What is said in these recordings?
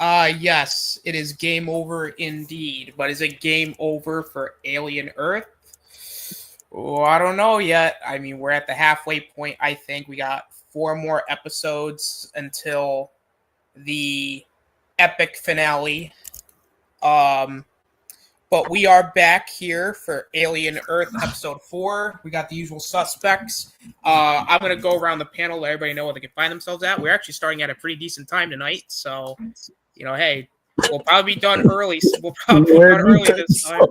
Yes, it is game over indeed. But is it game over for Alien Earth? Oh, I don't know yet. I mean, we're at the halfway point. I think we got 4 more episodes until the epic finale. Um, but we are back here for Alien Earth episode 4. We got the usual suspects. I'm gonna go around the panel, let everybody know where they can find themselves at. We're actually starting at a pretty decent time tonight, so hey, we'll probably be done early. We'll probably be done early this time.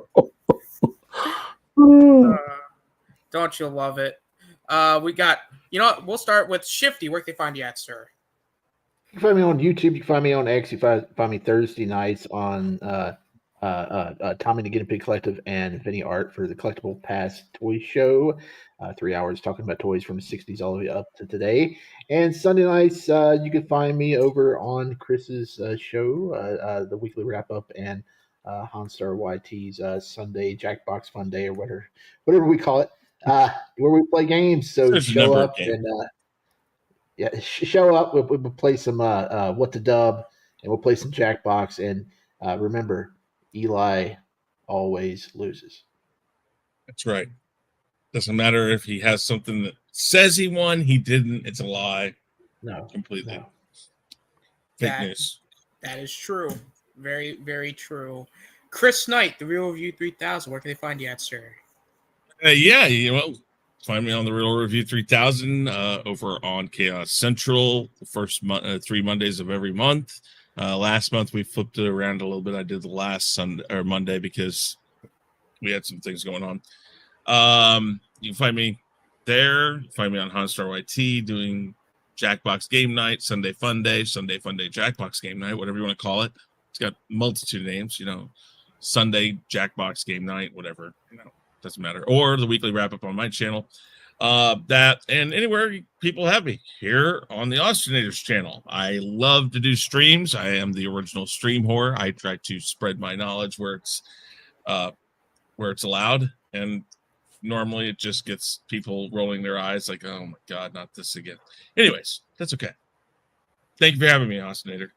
Don't you love it? We got, we'll start with Shifty. Where can they find you at, sir? You can find me on YouTube. You can find me on X. You can find me Thursday nights on Tommy the Guinea Pig Collective and Vinny Art for the Collectible Pass Toy Show. 3 hours talking about toys from the 60s all the way up to today. And Sunday nights, you can find me over on Chris's show, the weekly wrap up, and Hanstar YT's Sunday Jackbox Fun Day, or whatever we call it, where we play games. So show up and show up. We'll play some What the Dub, and we'll play some Jackbox. And remember, Eli always loses. That's right. Doesn't matter if he has something that says he won, he didn't. It's a lie. No, completely. No. Fake news. That is true. Very, very true. Chris Knight, the Real Review 3000. Where can they find you at, sir? Find me on the Real Review 3000 over on Chaos Central, the first 3 Mondays of every month. Last month we flipped it around a little bit. I did the last Sunday or Monday because we had some things going on. You can find me there. You can find me on Hanstar YT doing Jackbox Game Night, Sunday Fun Day, Jackbox Game Night, whatever you want to call it. It's got a multitude of names, Sunday Jackbox Game Night, whatever, doesn't matter. Or the weekly wrap up on my channel. That and anywhere people have me here on the Austronators channel. I love to do streams. I am the original stream whore. I try to spread my knowledge where it's allowed, and normally it just gets people rolling their eyes like, oh my god, not this again. Anyways, that's okay. Thank you for having me, Austinator.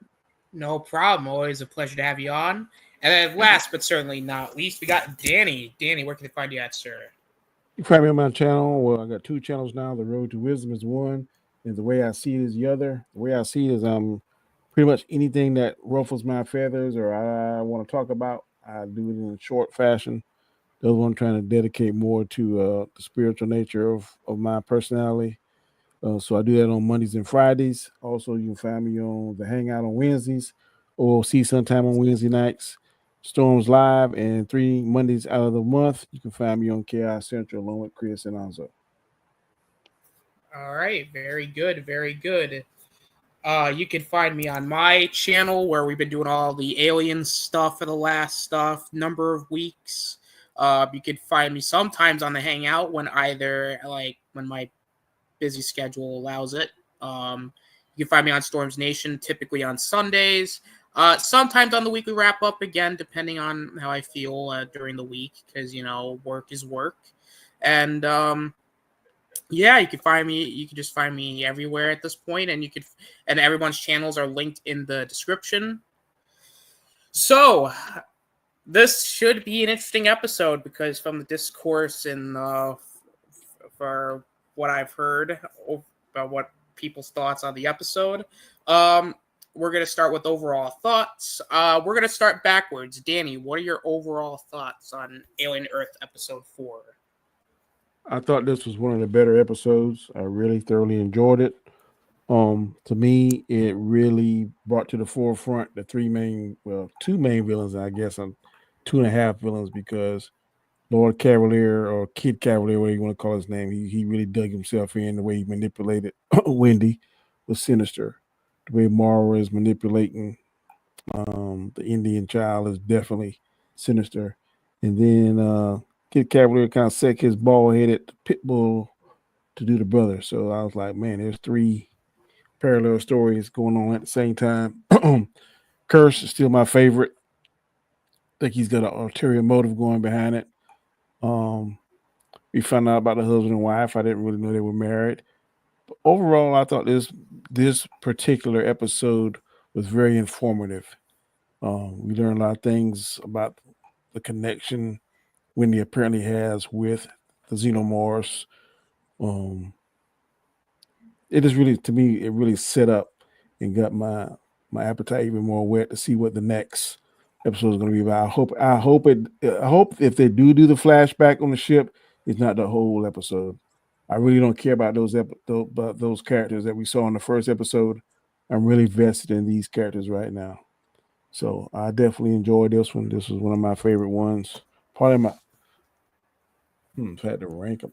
No problem. Always a pleasure to have you on. And then last but certainly not least, we got Danny. Danny, where can they find you at, sir? You can find me on my channel. Well, I got 2 channels now. The Road to Wisdom is one, and The Way I See It is the other. The way I see it is pretty much anything that ruffles my feathers or I want to talk about, I do it in a short fashion. The other one trying to dedicate more to the spiritual nature of my personality. So I do that on Mondays and Fridays. Also, you can find me on the Hangout on Wednesdays or see sometime on Wednesday nights. Storms Live, and 3 Mondays out of the month. You can find me on Chaos Central along with Chris and Anzo. All right. Very good. Very good. You can find me on my channel where we've been doing all the alien stuff for the last number of weeks. You can find me sometimes on the Hangout when my busy schedule allows it. You can find me on Storms Nation, typically on Sundays. Sometimes on the weekly wrap up again, depending on how I feel during the week, because work is work. And you can find me. You can just find me everywhere at this point, and and everyone's channels are linked in the description. So this should be an interesting episode because from the discourse and for what I've heard about what people's thoughts on the episode, we're going to start with overall thoughts. We're going to start backwards. Danny, what are your overall thoughts on Alien Earth episode 4? I thought this was one of the better episodes. I really thoroughly enjoyed it. To me, it really brought to the forefront the 2 main villains, I guess, 2.5 villains, because Lord Cavalier, or Kid Cavalier, whatever you want to call his name, he really dug himself in. The way he manipulated Wendy was sinister. The way Mara is manipulating the Indian child is definitely sinister. And then Kid Cavalier kind of set his bald-headed pit bull to do the brother. So I was like, man, there's 3 parallel stories going on at the same time. Curse is still my favorite. I think he's got an ulterior motive going behind it. We found out about the husband and wife. I didn't really know they were married. Overall, I thought this particular episode was very informative. We learn a lot of things about the connection Wendy apparently has with the Xenomorphs. It is really, to me, it really set up and got my appetite even more wet to see what the next episode is going to be about. I hope if they do the flashback on the ship, it's not the whole episode. I really don't care about those characters that we saw in the first episode. I'm really vested in these characters right now. So I definitely enjoyed this one. This was one of my favorite ones. Probably my if I had to rank them,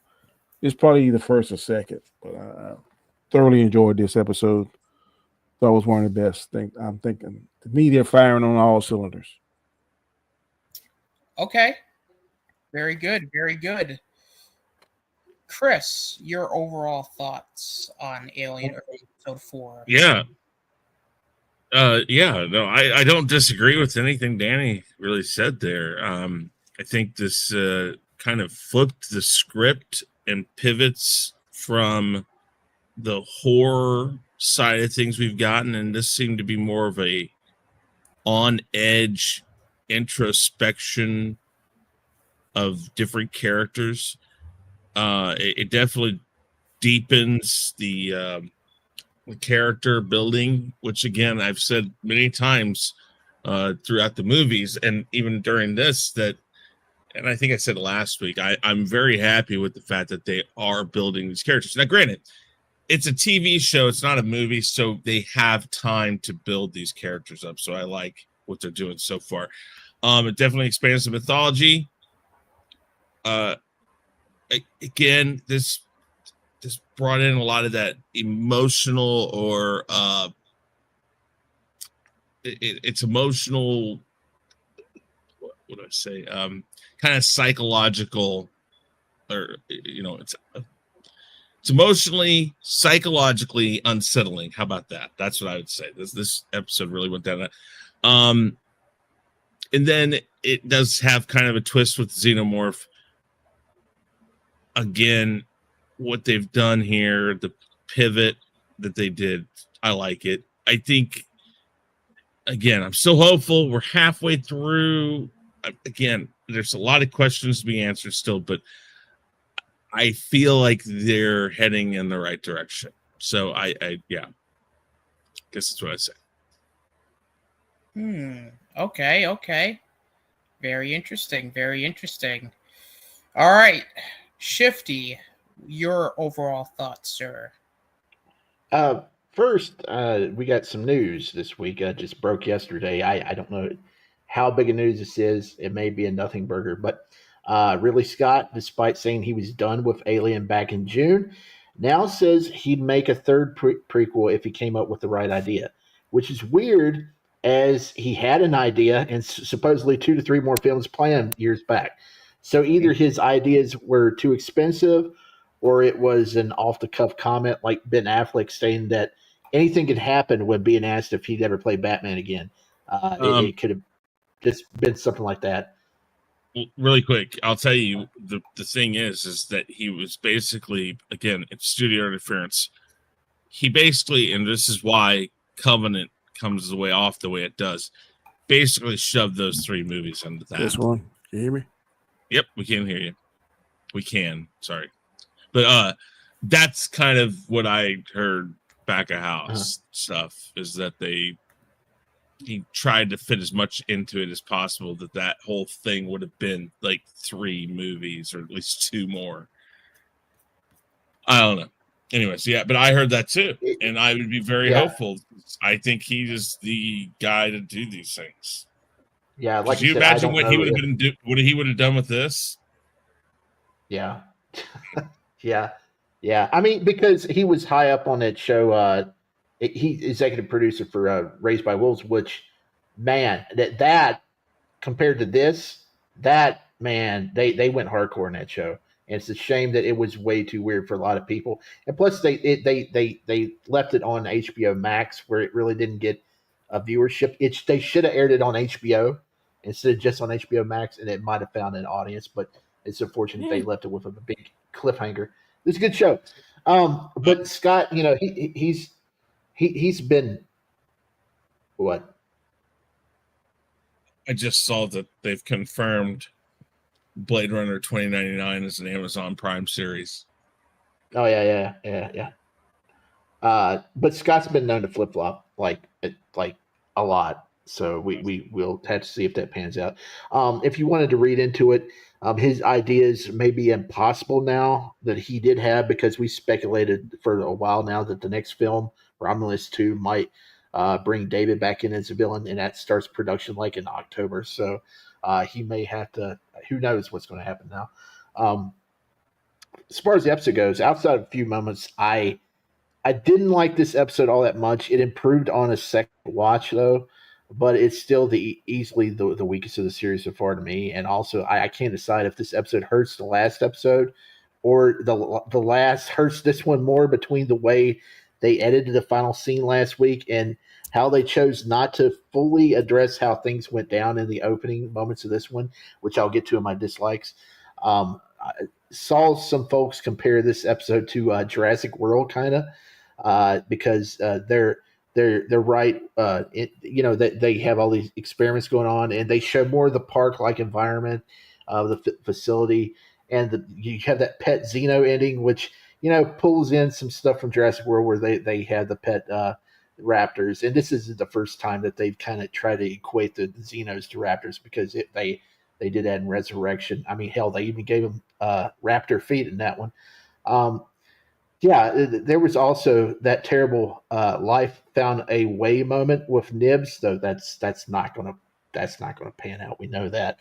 it's probably the first or second. But I thoroughly enjoyed this episode. That was one of the best things. I'm thinking, to me, they're firing on all cylinders. Okay. Very good. Very good. Chris, your overall thoughts on Alien Earth Episode 4? Yeah. No, I don't disagree with anything Danny really said there. I think this kind of flipped the script and pivots from the horror side of things we've gotten, and this seemed to be more of a on edge introspection of different characters. It definitely deepens the character building, which again I've said many times throughout the movies and even during this, that, and I think I said last week, I'm very happy with the fact that they are building these characters. Now granted, it's a TV show, it's not a movie, so they have time to build these characters up, so I like what they're doing so far. It definitely expands the mythology. Again, this brought in a lot of that emotional, or it's emotional, what would I say, kind of psychological, or it's emotionally, psychologically unsettling. How about that? That's what I would say. This episode really went down that. And then it does have kind of a twist with Xenomorph. Again, what they've done here, the pivot that they did, I like it. I think, again, I'm still hopeful. We're halfway through. Again, there's a lot of questions to be answered still, but I feel like they're heading in the right direction. So I guess that's what I say. Okay. Very interesting. Very interesting. All right. Shifty, your overall thoughts, sir. First, we got some news this week. Just broke yesterday. I don't know how big a news this is. It may be a nothing burger, but Ridley Scott, despite saying he was done with Alien back in June, now says he'd make a third prequel if he came up with the right idea, which is weird, as he had an idea and supposedly 2 to 3 more films planned years back. So either his ideas were too expensive, or it was an off-the-cuff comment like Ben Affleck saying that anything could happen when being asked if he'd ever play Batman again. It could have just been something like that. Really quick, I'll tell you, the thing is that he was basically, again, it's studio interference. He basically, and this is why Covenant comes the way off the way it does, basically shoved those 3 movies into that. This one, can you hear me? Yep, we can hear you. We can, sorry. But that's kind of what I heard back of house stuff, is that he tried to fit as much into it as possible, that whole thing would have been like 3 movies, or at least 2 more. I don't know. Anyways, yeah, but I heard that too, and I would be very hopeful. I think he is the guy to do these things. Yeah, like could you imagine what he would have what he would have done with this? Yeah. Yeah. I mean, because he was high up on that show. He executive producer for Raised by Wolves, which, man, that compared to this, that, man, they went hardcore in that show. And it's a shame that it was way too weird for a lot of people. And plus, they left it on HBO Max, where it really didn't get a viewership. They should have aired it on HBO instead of just on HBO Max, and it might have found an audience. But it's unfortunate they left it with a big cliffhanger. It's a good show. But Scott, he's been what? I just saw that they've confirmed Blade Runner 2099 is an Amazon Prime series. Oh yeah. But Scott's been known to flip flop like a lot, so we will have to see if that pans out. If you wanted to read into it, his ideas may be impossible now that he did have, because we speculated for a while now that the next film, Romulus 2, might bring David back in as a villain, and that starts production like in October. So he may have to. Who knows what's going to happen now? As far as the episode goes, outside of a few moments, I didn't like this episode all that much. It improved on a second watch, though, but it's still easily the weakest of the series so far to me. And also, I can't decide if this episode hurts the last episode or the last hurts this one more, between the way they edited the final scene last week and how they chose not to fully address how things went down in the opening moments of this one, which I'll get to in my dislikes. I saw some folks compare this episode to Jurassic World, kind of. Because they're right. They have all these experiments going on, and they show more of the park-like environment of the facility, and you have that pet Xeno ending, which pulls in some stuff from Jurassic World, where they had the pet raptors, and this isn't the first time that they've kind of tried to equate the Xenos to raptors, because they did that in Resurrection. I mean, hell, they even gave them raptor feet in that one. Yeah, there was also that terrible life found a way moment with Nibs, though that's not gonna pan out. We know that,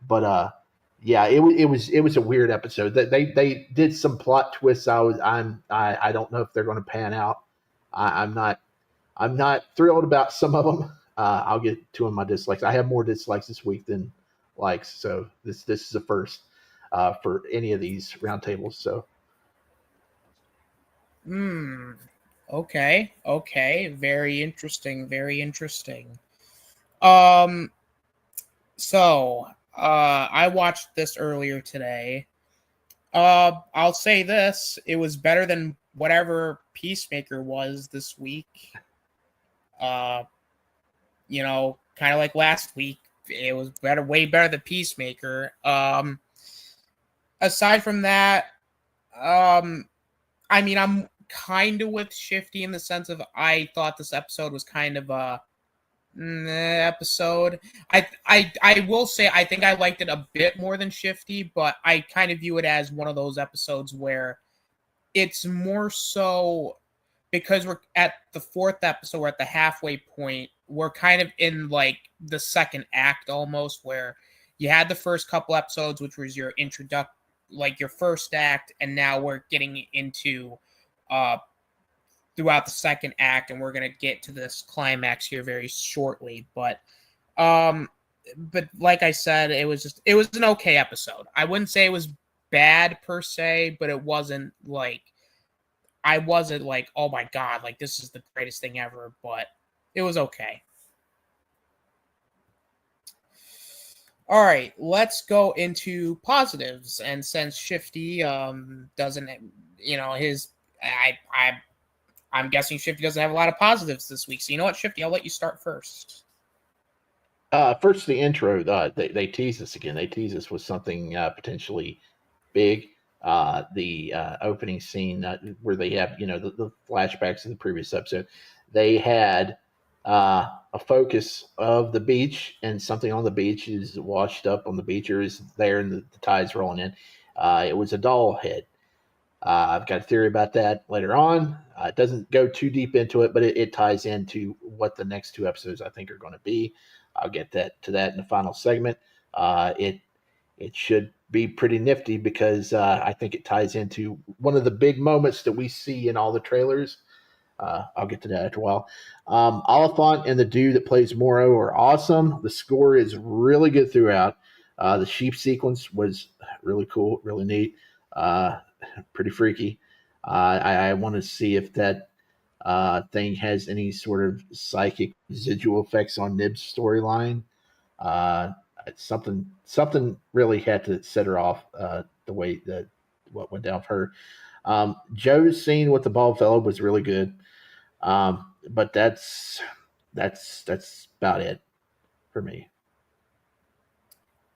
but yeah, it was a weird episode. That they did some plot twists. I don't know if they're going to pan out. I'm not thrilled about some of them. I'll get to my dislikes. I have more dislikes this week than likes, so this is the first for any of these roundtables. So. Okay. Very interesting. Very interesting. So I watched this earlier today. I'll say this: it was better than whatever Peacemaker was this week. Kind of like last week, it was way better than Peacemaker. Aside from that, I mean, I'm kind of with Shifty in the sense of I thought this episode was kind of a episode. I will say I think I liked it a bit more than Shifty, but I kind of view it as one of those episodes where it's more so because we're at the fourth episode, we're at the halfway point. We're kind of in like the second act almost, where you had the first couple episodes, which was your like your first act, and now we're getting into throughout the second act, and we're going to get to this climax here very shortly. But like I said, it was an okay episode. I wouldn't say it was bad per se, but it wasn't like, I wasn't like, oh my god, like this is the greatest thing ever, but it was okay. All right, let's go into positives. And since Shifty doesn't, I'm guessing Shifty doesn't have a lot of positives this week. So you know what, Shifty, I'll let you start first. First, the intro. They tease us again. They tease us with something potentially big. The opening scene where they have the flashbacks of the previous episode. They had a focus of the beach, and something on the beach is washed up on the beach, or is there, and the tide's rolling in. It was a doll head. I've got a theory about that later on. It doesn't go too deep into it, but it ties into what the next two episodes I think are going to be. I'll get to that in the final segment. It should be pretty nifty, because I think it ties into one of the big moments that we see in all the trailers. I'll get to that after a while. Oliphant and the dude that plays Moro are awesome. The score is really good throughout. The sheep sequence was really cool, really neat, pretty freaky. I want to see if that thing has any sort of psychic residual effects on Nib's storyline. Something really had to set her off the way that what went down for her. Joe's scene with the bald fellow was really good. But that's about it for me.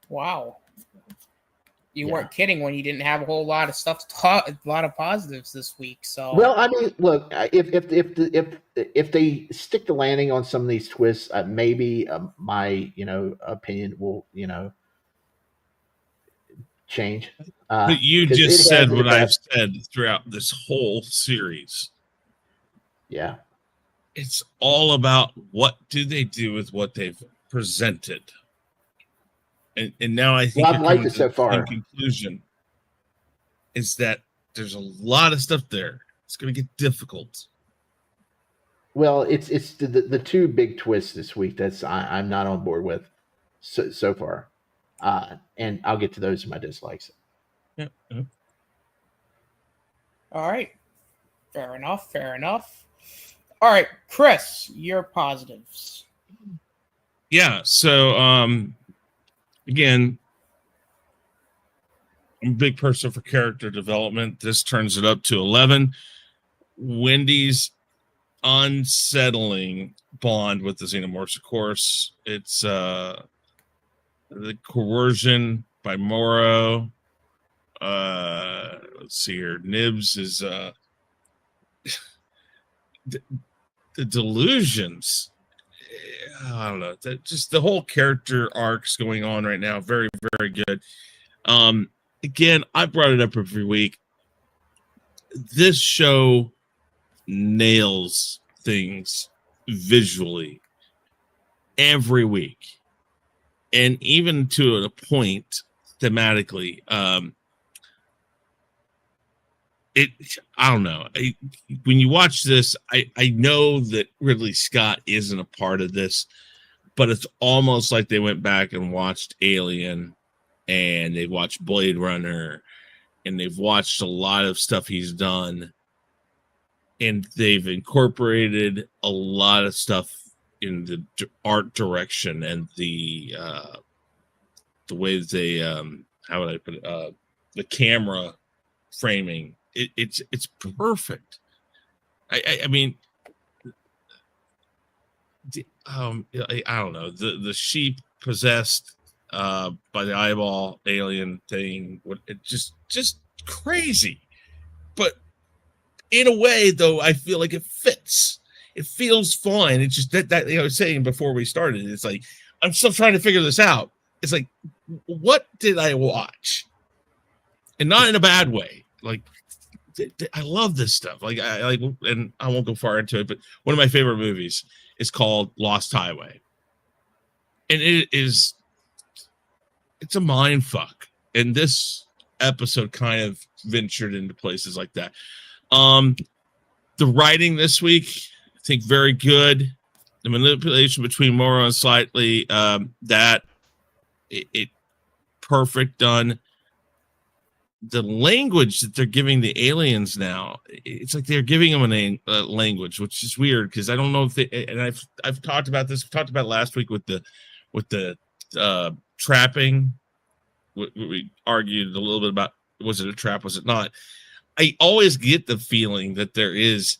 Wow. You Yeah. weren't kidding when you didn't have a whole lot of stuff to talk, a lot of positives this week. So Well, I mean, look, if they stick the landing on some of these twists, maybe my opinion will change. But you Because it just has said in the what I've past. said throughout this whole series. Yeah. It's all about what do they do with what they've presented. And now I think Well, you're I've liked coming it to so the same far. conclusion. Is that there's a lot of stuff there. It's going to get difficult. Well, it's the two big twists this week that's I'm not on board with so far, and I'll get to those in my dislikes. Yeah. all right. Fair enough. Fair enough. All right, Chris, your positives. Yeah. So again, I'm a big person for character development. This turns it up to 11. Wendy's unsettling bond with the Xenomorphs, of course. It's the coercion by Morrow. Let's see here. Nibs is the delusions. I don't know. Just the whole character arcs going on right now. Very, very good. Again, I brought it up every week. This show nails things visually every week, and even to a point thematically. I don't know. When you watch this, I know that Ridley Scott isn't a part of this, but it's almost like they went back and watched Alien, and they watched Blade Runner, and they've watched a lot of stuff he's done, and they've incorporated a lot of stuff in the art direction and the way they how would I put it, the camera framing. It's perfect. I mean, I don't know, the sheep possessed by the eyeball alien thing. It just crazy, but in a way, though, I feel like it fits. It feels fine. It's just that I was saying before we started. It's like I'm still trying to figure this out. It's like, what did I watch? And not in a bad way. Like, I love this stuff. Like, I like, and I won't go far into it, but one of my favorite movies is called Lost Highway, and it's a mind fuck. And this episode kind of ventured into places like that. The writing this week, I think, very good. The manipulation between Morrow and Slightly, that it perfect done. The language that they're giving the aliens now, it's like they're giving them a language, which is weird because I don't know if they. And I've talked about this. We talked about it last week with the trapping. We argued a little bit about, was it a trap? Was it not? I always get the feeling that there is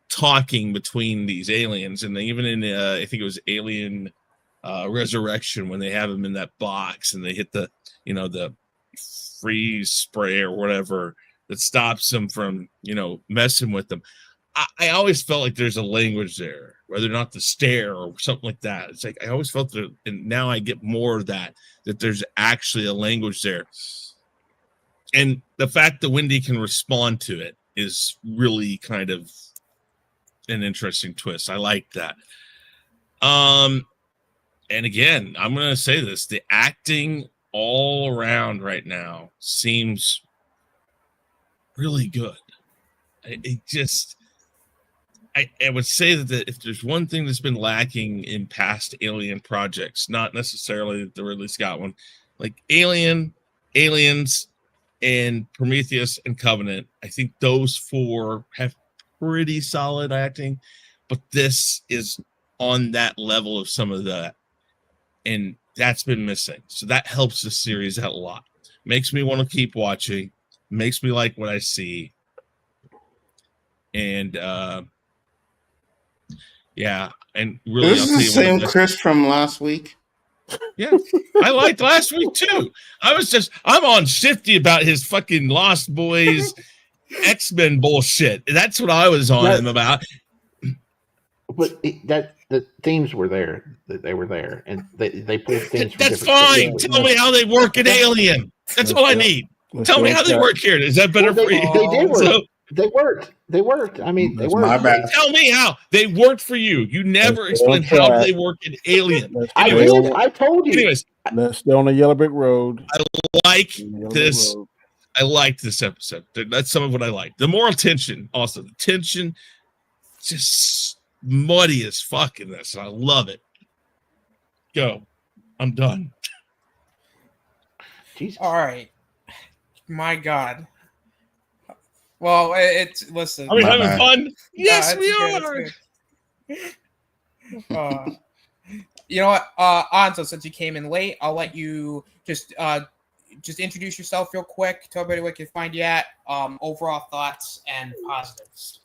talking between these aliens, and even in I think it was Alien Resurrection, when they have them in that box and they hit the the freeze spray or whatever that stops them from messing with them. I always felt like there's a language there, whether or not the stare or something like that. It's like I always felt that, and now I get more of that there's actually a language there. And the fact that Wendy can respond to it is really kind of an interesting twist. I like that. And again, I'm going to say this, the acting all around right now seems really good. I would say that if there's one thing that's been lacking in past Alien projects, not necessarily the Ridley Scott one, like Aliens, and Prometheus and Covenant, I think those four have pretty solid acting, but this is on that level of some of that, and that's been missing. So that helps the series out a lot. Makes me want to keep watching, makes me like what I see. And yeah, and really, This is the same Chris from last week. Yeah, I liked last week too. I'm on shifty about his fucking Lost Boys X-Men bullshit. That's what I was on him about. But the themes were there. They were there, and they pulled themes from That's different fine. shows. Tell me how they work in Alien. That's all I need. Tell me how they work here. Is that better Well, for you? They did work. So, They worked. They worked. I mean, they That's worked. my bad. tell me how they worked for you. You never Let's explained stay on how track. they work in Alien. I Anyways, did. I told you. anyways, Let's stay on the Yellow Brick Road. like Yellow Brick this. Road. I liked this episode. That's some of what I liked. The moral tension, also the tension, just muddy as fuck in this. I love it. Go. I'm done. Jesus. All right. My God. Well, it's listen. Are we My having bad. fun? Yes, it's we good, are. it's good. You know what, Anzo, since you came in late, I'll let you just introduce yourself real quick. Tell everybody where they can find you at. Overall thoughts and positives.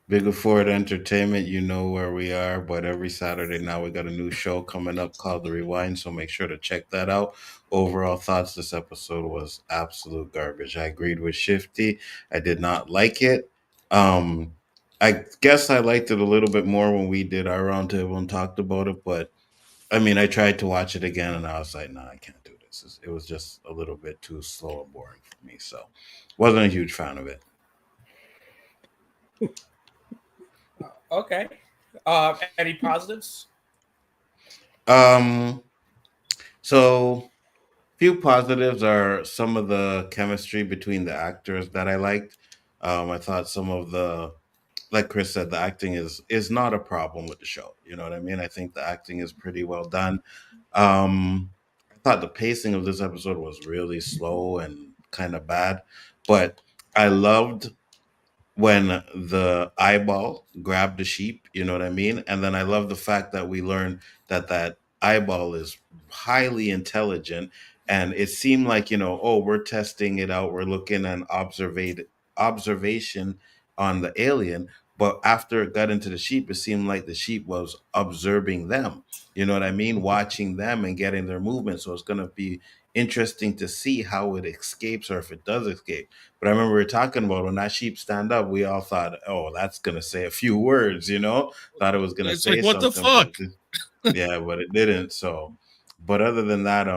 Bigger Ford Entertainment, you know where we are, but every Saturday now we got a new show coming up called The Rewind, so make sure to check that out. Overall thoughts, this episode was absolute garbage. I agreed with Shifty. I did not like it. I guess I liked it a little bit more when we did our roundtable and talked about it, but I mean, I tried to watch it again and I was like, nah, I can't do this. It was just a little bit too slow and boring for me, so wasn't a huge fan of it. Okay. Any positives? So few positives are some of the chemistry between the actors that I liked. I thought some of the, like Chris said, the acting is not a problem with the show. You know what I mean? I think the acting is pretty well done. I thought the pacing of this episode was really slow and kind of bad, but I loved when the eyeball grabbed the sheep, you know what I mean? And then I love the fact that we learned that that eyeball is highly intelligent. And it seemed like, oh, we're testing it out. We're looking at observation on the alien. But after it got into the sheep, it seemed like the sheep was observing them. You know what I mean? Watching them and getting their movement. So it's going to be interesting to see how it escapes or if it does escape. But I remember we were talking about when that sheep stand up, we all thought, oh, that's going to say a few words, thought it was going to It's say like, what the something. fuck? Yeah, but it didn't. So, but other than that,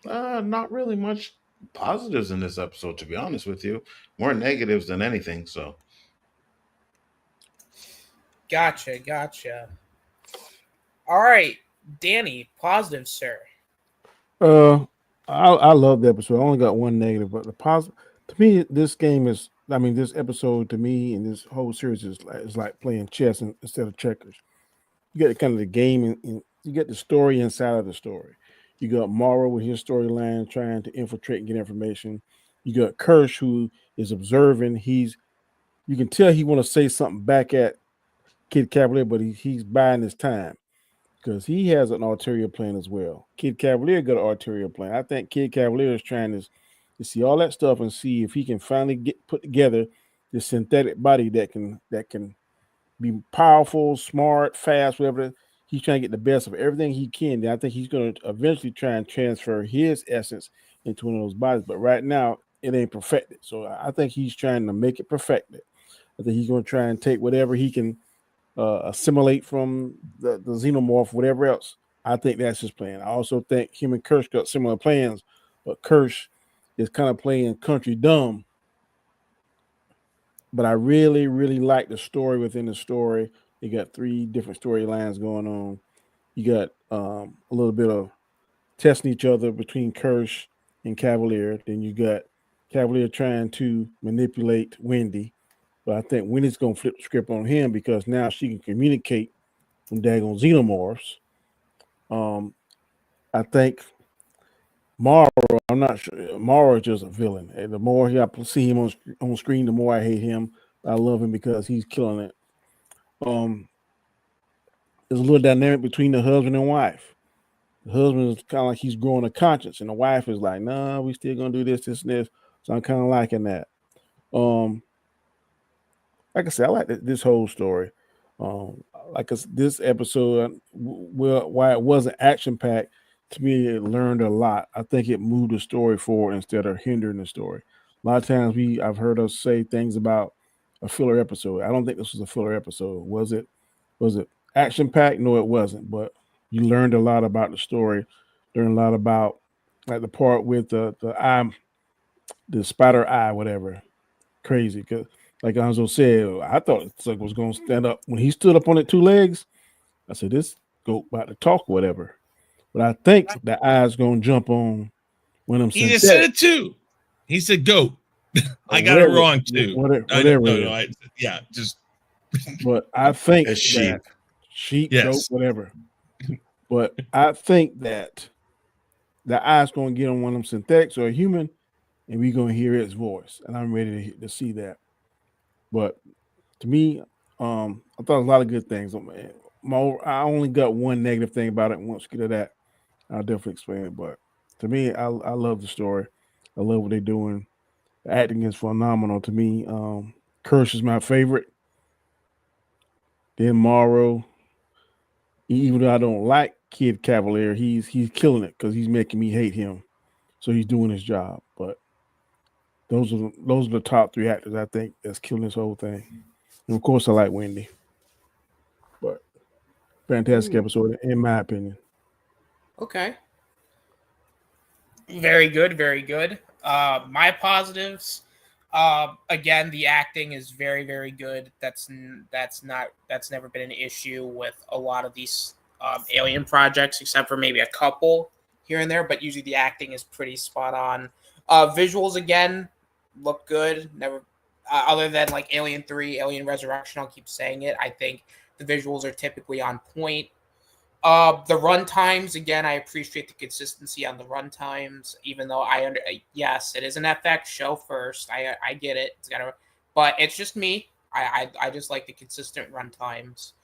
not really much positives in this episode, to be honest with you. More negatives than anything. So, Gotcha. All right, Danny, positive, sir. I love the episode. I only got one negative, but the positive to me, this episode to me and this whole series is like playing chess instead of checkers. You get kind of the game and you get the story inside of the story. You got Morrow with his storyline trying to infiltrate and get information. You got Kirsch who is observing. You can tell he want to say something back at Kid Cavalier, but he's buying his time because he has an ulterior plan as well. Kid Cavalier got an ulterior plan. I think Kid Cavalier is trying to see all that stuff and see if he can finally put together this synthetic body that can be powerful, smart, fast, whatever. He's trying to get the best of everything he can. Then I think he's going to eventually try and transfer his essence into one of those bodies. But right now, it ain't perfected. So I think he's trying to make it perfected. I think he's going to try and take whatever he can assimilate from the xenomorph, whatever else. I think that's his plan. I also think him and Kirsch got similar plans, but Kirsch is kind of playing country dumb. But I really, really like the story within the story. You got 3 different storylines going on. You got a little bit of testing each other between Kirsch and Cavalier. Then you got Cavalier trying to manipulate Wendy. But I think Wendy's going to flip the script on him because now she can communicate from daggone xenomorphs. I think Morrow, I'm not sure. Morrow is just a villain. And the more I see him on screen, the more I hate him. I love him because he's killing it. There's a little dynamic between the husband and wife. The husband is kind of like he's growing a conscience, and the wife is like, "Nah, we still gonna do this, and this." So I'm kind of liking that. Like I said, I like this whole story. this episode, well, why it wasn't action packed, to me, it learned a lot. I think it moved the story forward instead of hindering the story. A lot of times I've heard us say things about a filler episode. I don't think this was a filler episode. Was it? Was it action packed? No, it wasn't. But you learned a lot about the story. Learned a lot about like the part with the eye, the spider eye, whatever. Crazy, because like Anzo said, I thought Suck was going to stand up when he stood up on it 2 legs. I said, this goat about to talk, or whatever. But I think the eye's going to jump on one of them. He just said it too. He said goat. I got it wrong too. Whatever. Yeah, just. But I think A sheep. Goat, Yes. whatever. But I think that the eye's going to get on one of them synthetics or a human, and we're going to hear its voice. And I'm ready to see that. But to me, I thought a lot of good things. I only got one negative thing about it. Once we get to that, I'll definitely explain it. But to me, I love the story. I love what they're doing. The acting is phenomenal to me. Kirsch is my favorite. Then Morrow, even though I don't like Kid Cavalier, he's killing it because he's making me hate him. So he's doing his job. But those are the top 3 actors I think that's killing this whole thing. And of course, I like Wendy. But fantastic episode, in my opinion. Okay. Very good, very good. My positives. Again, the acting is very, very good. That's never been an issue with a lot of these Alien projects, except for maybe a couple here and there. But usually the acting is pretty spot on. Visuals again look good. Never, other than like Alien 3, Alien Resurrection. I'll keep saying it. I think the visuals are typically on point. The run times, again, I appreciate the consistency on the run times, even though yes, it is an FX show first. I get it. But it's just me. I just like the consistent run times.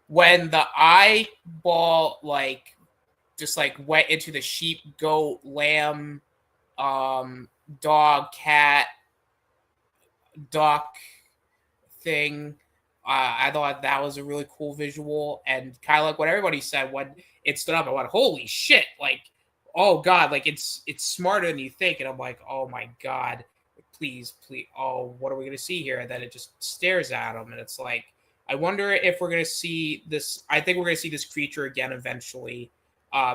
When the eyeball just went into the sheep, goat, lamb, dog, cat, duck thing, I thought that was a really cool visual, and kind of like what everybody said when it stood up. I went, "Holy shit!" Oh god, it's smarter than you think, and I'm like, "Oh my god, please! Oh, what are we gonna see here?" And then it just stares at him, and it's like, I wonder if we're gonna see this. I think we're gonna see this creature again eventually.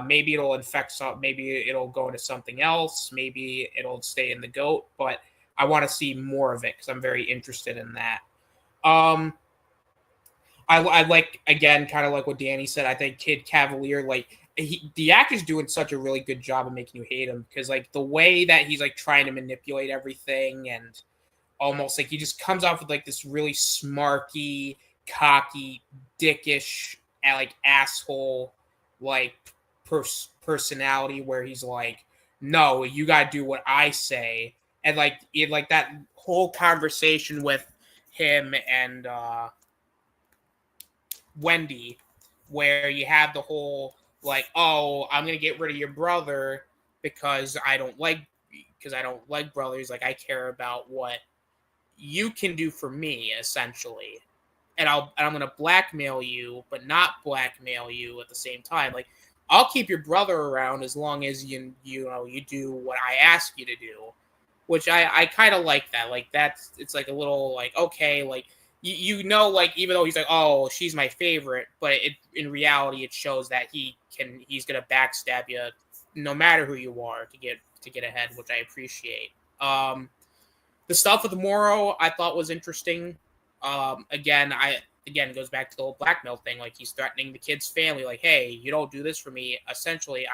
Maybe it'll infect some. Maybe it'll go into something else. Maybe it'll stay in the goat. But I want to see more of it because I'm very interested in that. I like, again, kind of like what Danny said. I think Kid Cavalier, the actor's doing such a really good job of making you hate him because the way that he's trying to manipulate everything, and almost he just comes off with this really smarky, cocky, dickish, asshole personality where he's no, you gotta do what I say, and that whole conversation with him and Wendy, where you have the whole oh, I'm gonna get rid of your brother because I don't like brothers. I care about what you can do for me, essentially, and I'm gonna blackmail you, but not blackmail you at the same time. I'll keep your brother around as long as you do what I ask you to do, which I kind of like that. It's a little okay, even though he's oh, she's my favorite, but in reality it shows that he's gonna backstab you no matter who you are to get ahead, which I appreciate. The stuff with Morrow I thought was interesting. Again, it goes back to the whole blackmail thing. He's threatening the kid's family, hey, you don't do this for me. Essentially,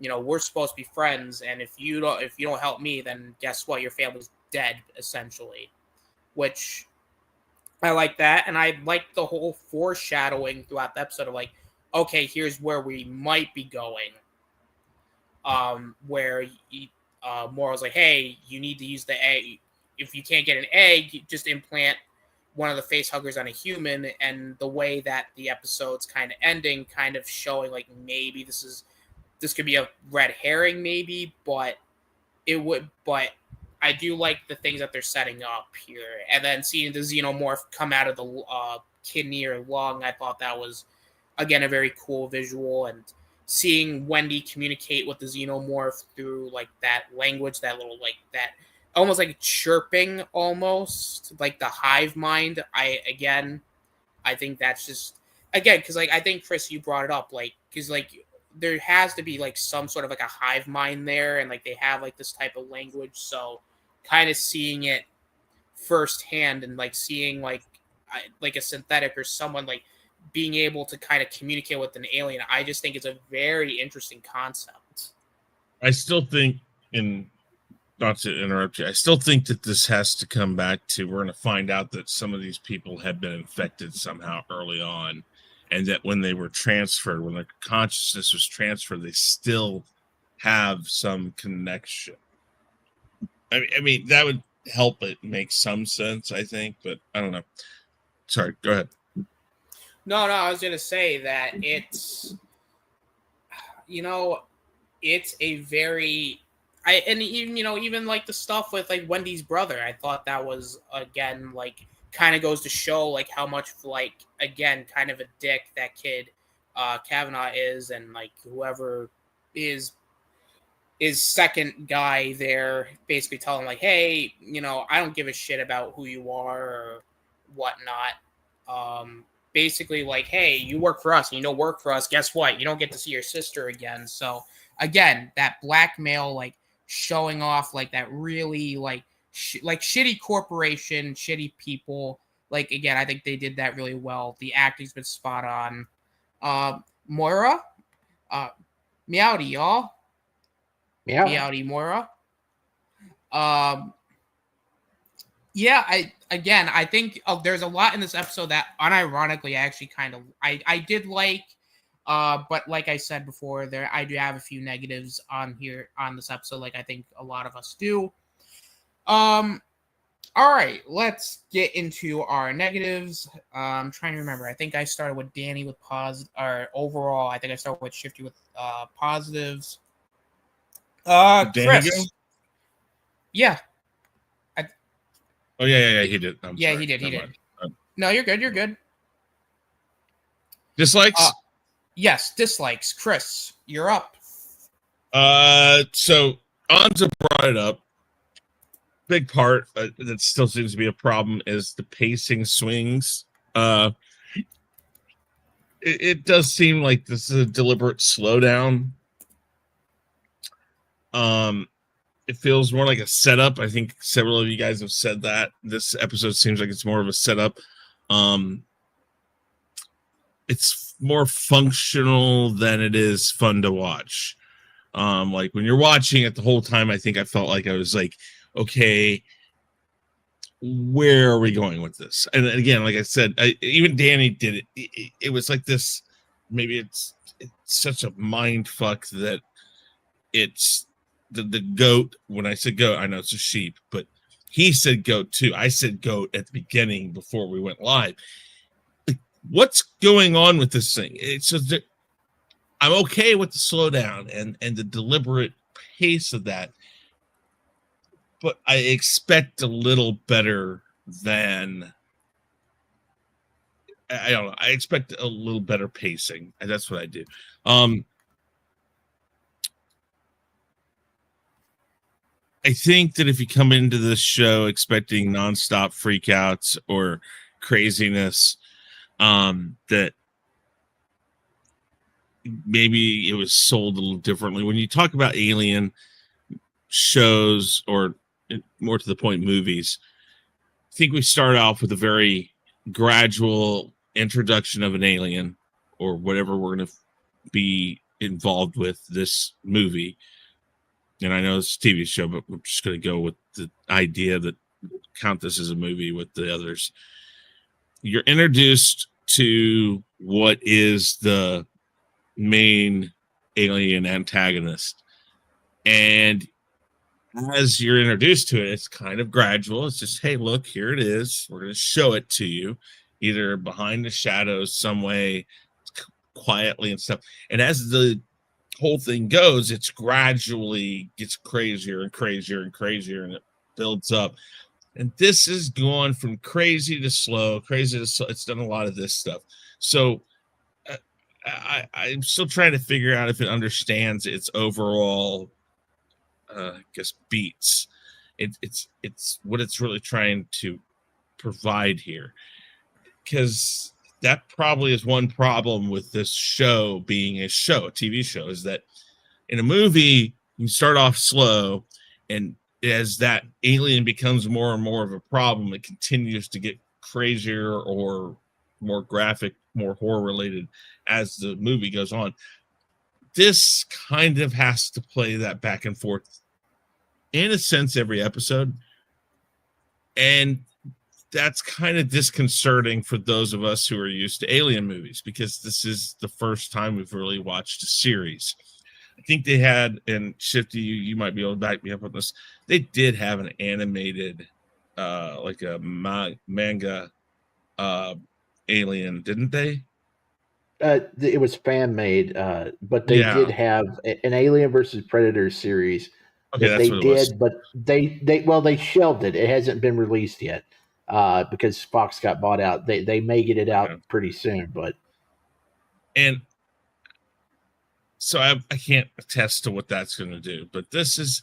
we're supposed to be friends, and if you don't help me, then guess what? Your family's dead, essentially. Which I like that, and I like the whole foreshadowing throughout the episode of okay, here's where we might be going. Where Moral's hey, you need to use the egg. If you can't get an egg, just implant one of the face huggers on a human. And the way that the episode's kind of ending, kind of showing maybe this could be a red herring, maybe, but I do like the things that they're setting up here, and then seeing the xenomorph come out of the kidney or lung, I thought that was again a very cool visual, and seeing Wendy communicate with the xenomorph through like that language, that little like that almost like chirping, almost like the hive mind. I think that's just again because like I think Chris, you brought it up, like because like there has to be like some sort of like a hive mind there, and like they have like this type of language, so kind of seeing it firsthand and like seeing like a synthetic or someone like being able to kind of communicate with an alien, I just think it's a very interesting concept. I still think, and not to interrupt you, I still think that this has to come back to we're going to find out that some of these people have been infected somehow early on, and that when they were transferred, when their consciousness was transferred, they still have some connection. I mean that would help it make some sense, I think, but I don't know. Sorry, go ahead. No, I was gonna say that it's it's a very and even like the stuff with like Wendy's brother, I thought that was again like kind of goes to show like how much like again kind of a dick that kid Kavanaugh is, and like whoever is second guy there basically telling like, hey, I don't give a shit about who you are or whatnot. Basically like, hey, you work for us and you don't work for us, guess what, you don't get to see your sister again. So again, that blackmail, like showing off like that really like like shitty corporation, shitty people. Like again, I think they did that really well. The acting's been spot on. Moira, meowdy y'all. Yeah. Meowdy Moira. Yeah, I think there's a lot in this episode that unironically I actually kind of I did like, but like I said before, I do have a few negatives on here on this episode, like I think a lot of us do. All right, let's get into our negatives. I'm trying to remember. I think I started with Danny with or overall. I think I started with Shifty with positives. Chris. Yeah. Oh yeah, he did. I'm yeah, sorry. he did. No, you're good. Dislikes? Yes, dislikes. Chris, you're up. So Anza brought it up. Big part that still seems to be a problem is the pacing swings. It does seem like this is a deliberate slowdown. It feels more like a setup. I think several of you guys have said that. This episode seems like it's more of a setup. It's more functional than it is fun to watch. Like when you're watching it the whole time, I think I felt like I was like, okay, where are we going with this? And again, like I said, even Danny did it. It was like this. Maybe it's such a mind fuck that it's the goat. When I said goat, I know it's a sheep, but he said goat too. I said goat at the beginning before we went live. Like, what's going on with this thing? It's just I'm okay with the slowdown and the deliberate pace of that, but I expect a little better than. I don't know. I expect a little better pacing, and that's what I do. I think that if you come into this show expecting nonstop freakouts or craziness, that maybe it was sold a little differently. When you talk about alien shows or more to the point movies, I think we start off with a very gradual introduction of an alien or whatever we're going to be involved with this movie. And I know it's a TV show, but we're just going to go with the idea that count this as a movie with the others. You're introduced to what is the main alien antagonist. And as you're introduced to it, it's kind of gradual. It's just, hey, look, here it is. We're going to show it to you, either behind the shadows, some way, quietly and stuff. And as the whole thing goes, it's gradually gets crazier and crazier and crazier, and it builds up. And this is going from crazy to slow, crazy to slow. It's done a lot of this stuff. So I'm still trying to figure out if it understands its overall, I guess, beats. It's what it's really trying to provide here. Because that probably is one problem with this show being a TV show, is that in a movie, you start off slow, and as that alien becomes more and more of a problem, it continues to get crazier or more graphic, more horror related as the movie goes on. This kind of has to play that back and forth in a sense every episode. And that's kind of disconcerting for those of us who are used to alien movies, because this is the first time we've really watched a series. I think they had, and Shifty, you might be able to back me up on this, they did have an animated, like a manga alien, didn't they? It was fan made, but they did have an Alien versus Predator series Okay, that that's they what it was. did, but they shelved it. It hasn't been released yet because Fox got bought out. They may get it out pretty soon, but so I can't attest to what that's going to do. But this is,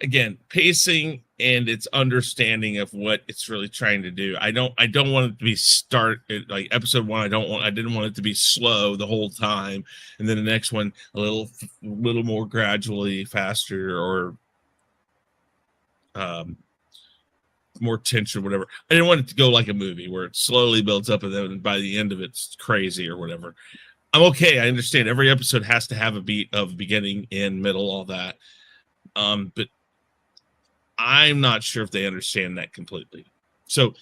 again, pacing and its understanding of what it's really trying to do. I don't want it to be like episode 1. I didn't want it to be slow the whole time, and then the next one a little more gradually faster, or more tension or whatever. I didn't want it to go like a movie where it slowly builds up and then by the end of it's crazy or whatever. I'm okay. I understand every episode has to have a beat of beginning, end, middle, all that. But I'm not sure if they understand that completely. So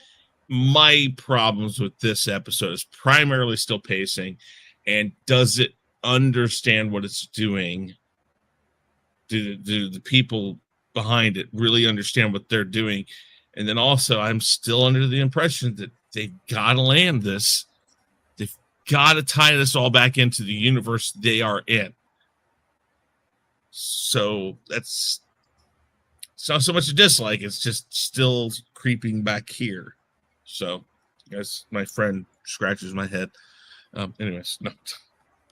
my problems with this episode is primarily still pacing, and does it understand what it's doing? Do the people behind it really understand what they're doing? And then also, I'm still under the impression that they've got to land this. They've got to tie this all back into the universe they are in. So that's, it's not so much a dislike, it's just still creeping back here. So I guess my friend scratches my head. Anyways, no,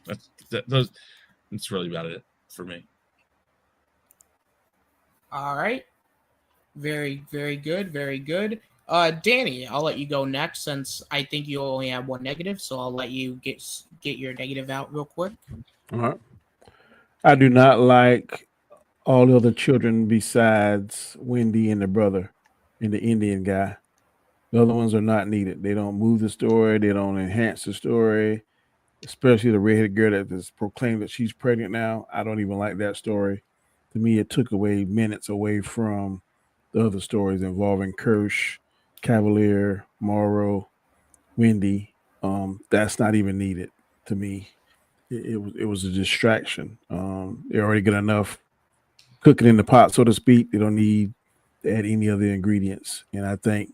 that's really about it for me. All right. Very, very good. Very good. Danny, I'll let you go next since I think you only have one negative, so I'll let you get your negative out real quick. All right. I do not like all the other children besides Wendy and the brother and the Indian guy. The other ones are not needed. They don't move the story. They don't enhance the story, especially the redheaded girl that has proclaimed that she's pregnant now. I don't even like that story. To me, it took away minutes away from the other stories involving Kirsch, Cavalier, Morrow, Wendy. That's not even needed to me. It was a distraction. They already got enough cooking in the pot, so to speak. They don't need to add any other ingredients. And I think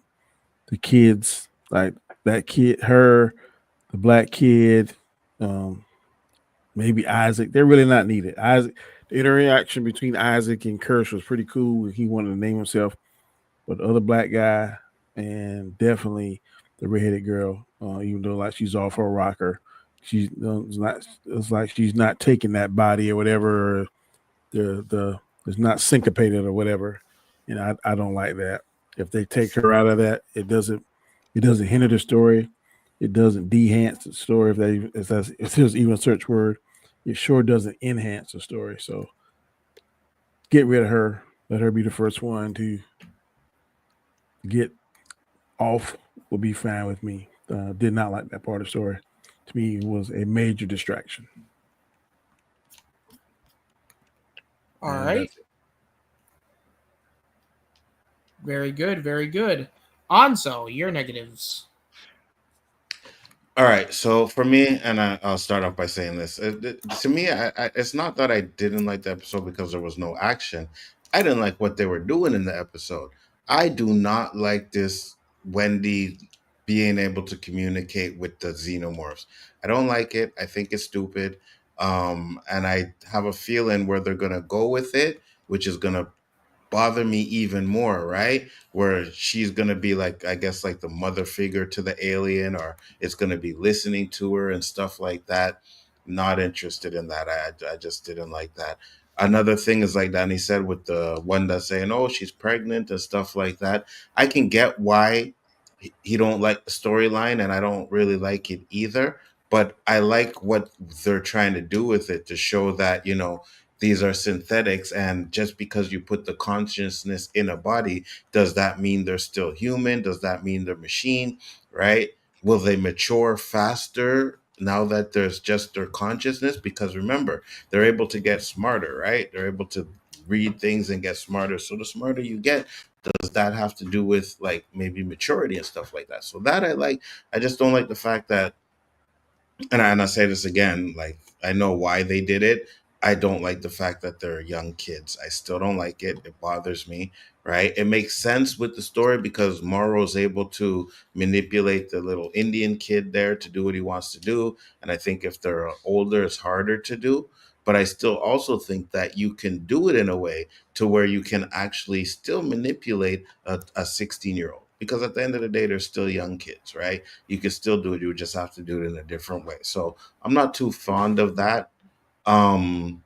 the kids, like that kid, her, the black kid, maybe Isaac, they're really not needed. Isaac, the interaction between Isaac and Kirsch was pretty cool. He wanted to name himself, but the other black guy and definitely the redheaded girl, even though like she's off her rocker, she's not. It's like she's not taking that body or whatever. Or it's not syncopated or whatever, and I don't like that. If they take her out of that, it doesn't hinder the story. It doesn't de-hance the story. If there's even a search word, it sure doesn't enhance the story. So get rid of her. Let her be the first one to get off. Will be fine with me. Did not like that part of the story. To me, it was a major distraction. All right. Very good. Very good. Anzo, your negatives. All right. So for me, and I'll start off by saying this. To me, it's not that I didn't like the episode because there was no action. I didn't like what they were doing in the episode. I do not like this Wendy being able to communicate with the xenomorphs. I don't like it. I think it's stupid. And I have a feeling where they're going to go with it, which is going to bother me even more, right? Where she's gonna be like, I guess, like the mother figure to the alien, or it's gonna be listening to her and stuff like that. Not interested in that. I just didn't like that. Another thing is, like Danny said, with the one that's saying, "Oh, she's pregnant" and stuff like that. I can get why he don't like the storyline, and I don't really like it either. But I like what they're trying to do with it to show that, these are synthetics, and just because you put the consciousness in a body, does that mean they're still human? Does that mean they're machine? Right? Will they mature faster now that there's just their consciousness? Because remember, they're able to get smarter, right? They're able to read things and get smarter. So the smarter you get, does that have to do with like maybe maturity and stuff like that? So that I like. I just don't like the fact that, and I say this again, like, I know why they did it. I don't like the fact that they're young kids. I still don't like it. It bothers me, right? It makes sense with the story because Morrow's able to manipulate the little Indian kid there to do what he wants to do. And I think if they're older, it's harder to do. But I still also think that you can do it in a way to where you can actually still manipulate a 16-year-old. Because at the end of the day, they're still young kids, right? You can still do it. You just have to do it in a different way. So I'm not too fond of that. Um,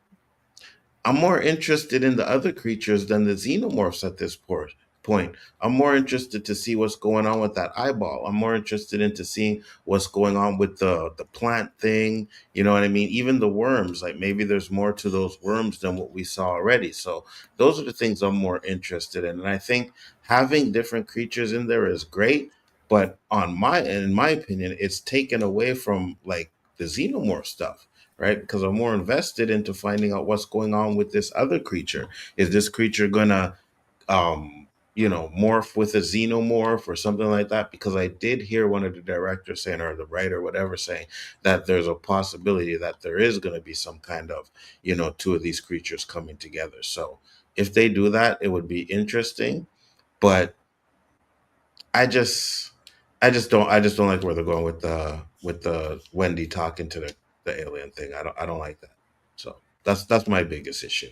I'm more interested in the other creatures than the xenomorphs at this point. I'm more interested to see what's going on with that eyeball. I'm more interested into seeing what's going on with the plant thing. You know what I mean? Even the worms, like maybe there's more to those worms than what we saw already. So those are the things I'm more interested in. And I think having different creatures in there is great, but in my opinion, it's taken away from like the xenomorph stuff, right? Because I'm more invested into finding out what's going on with this other creature. Is this creature gonna, morph with a xenomorph or something like that? Because I did hear one of the directors saying, or the writer, whatever, saying that there's a possibility that there is going to be some kind of, two of these creatures coming together. So if they do that, it would be interesting. But I just, I just don't like where they're going with the Wendy talking to the alien thing. I don't like that. So that's my biggest issue.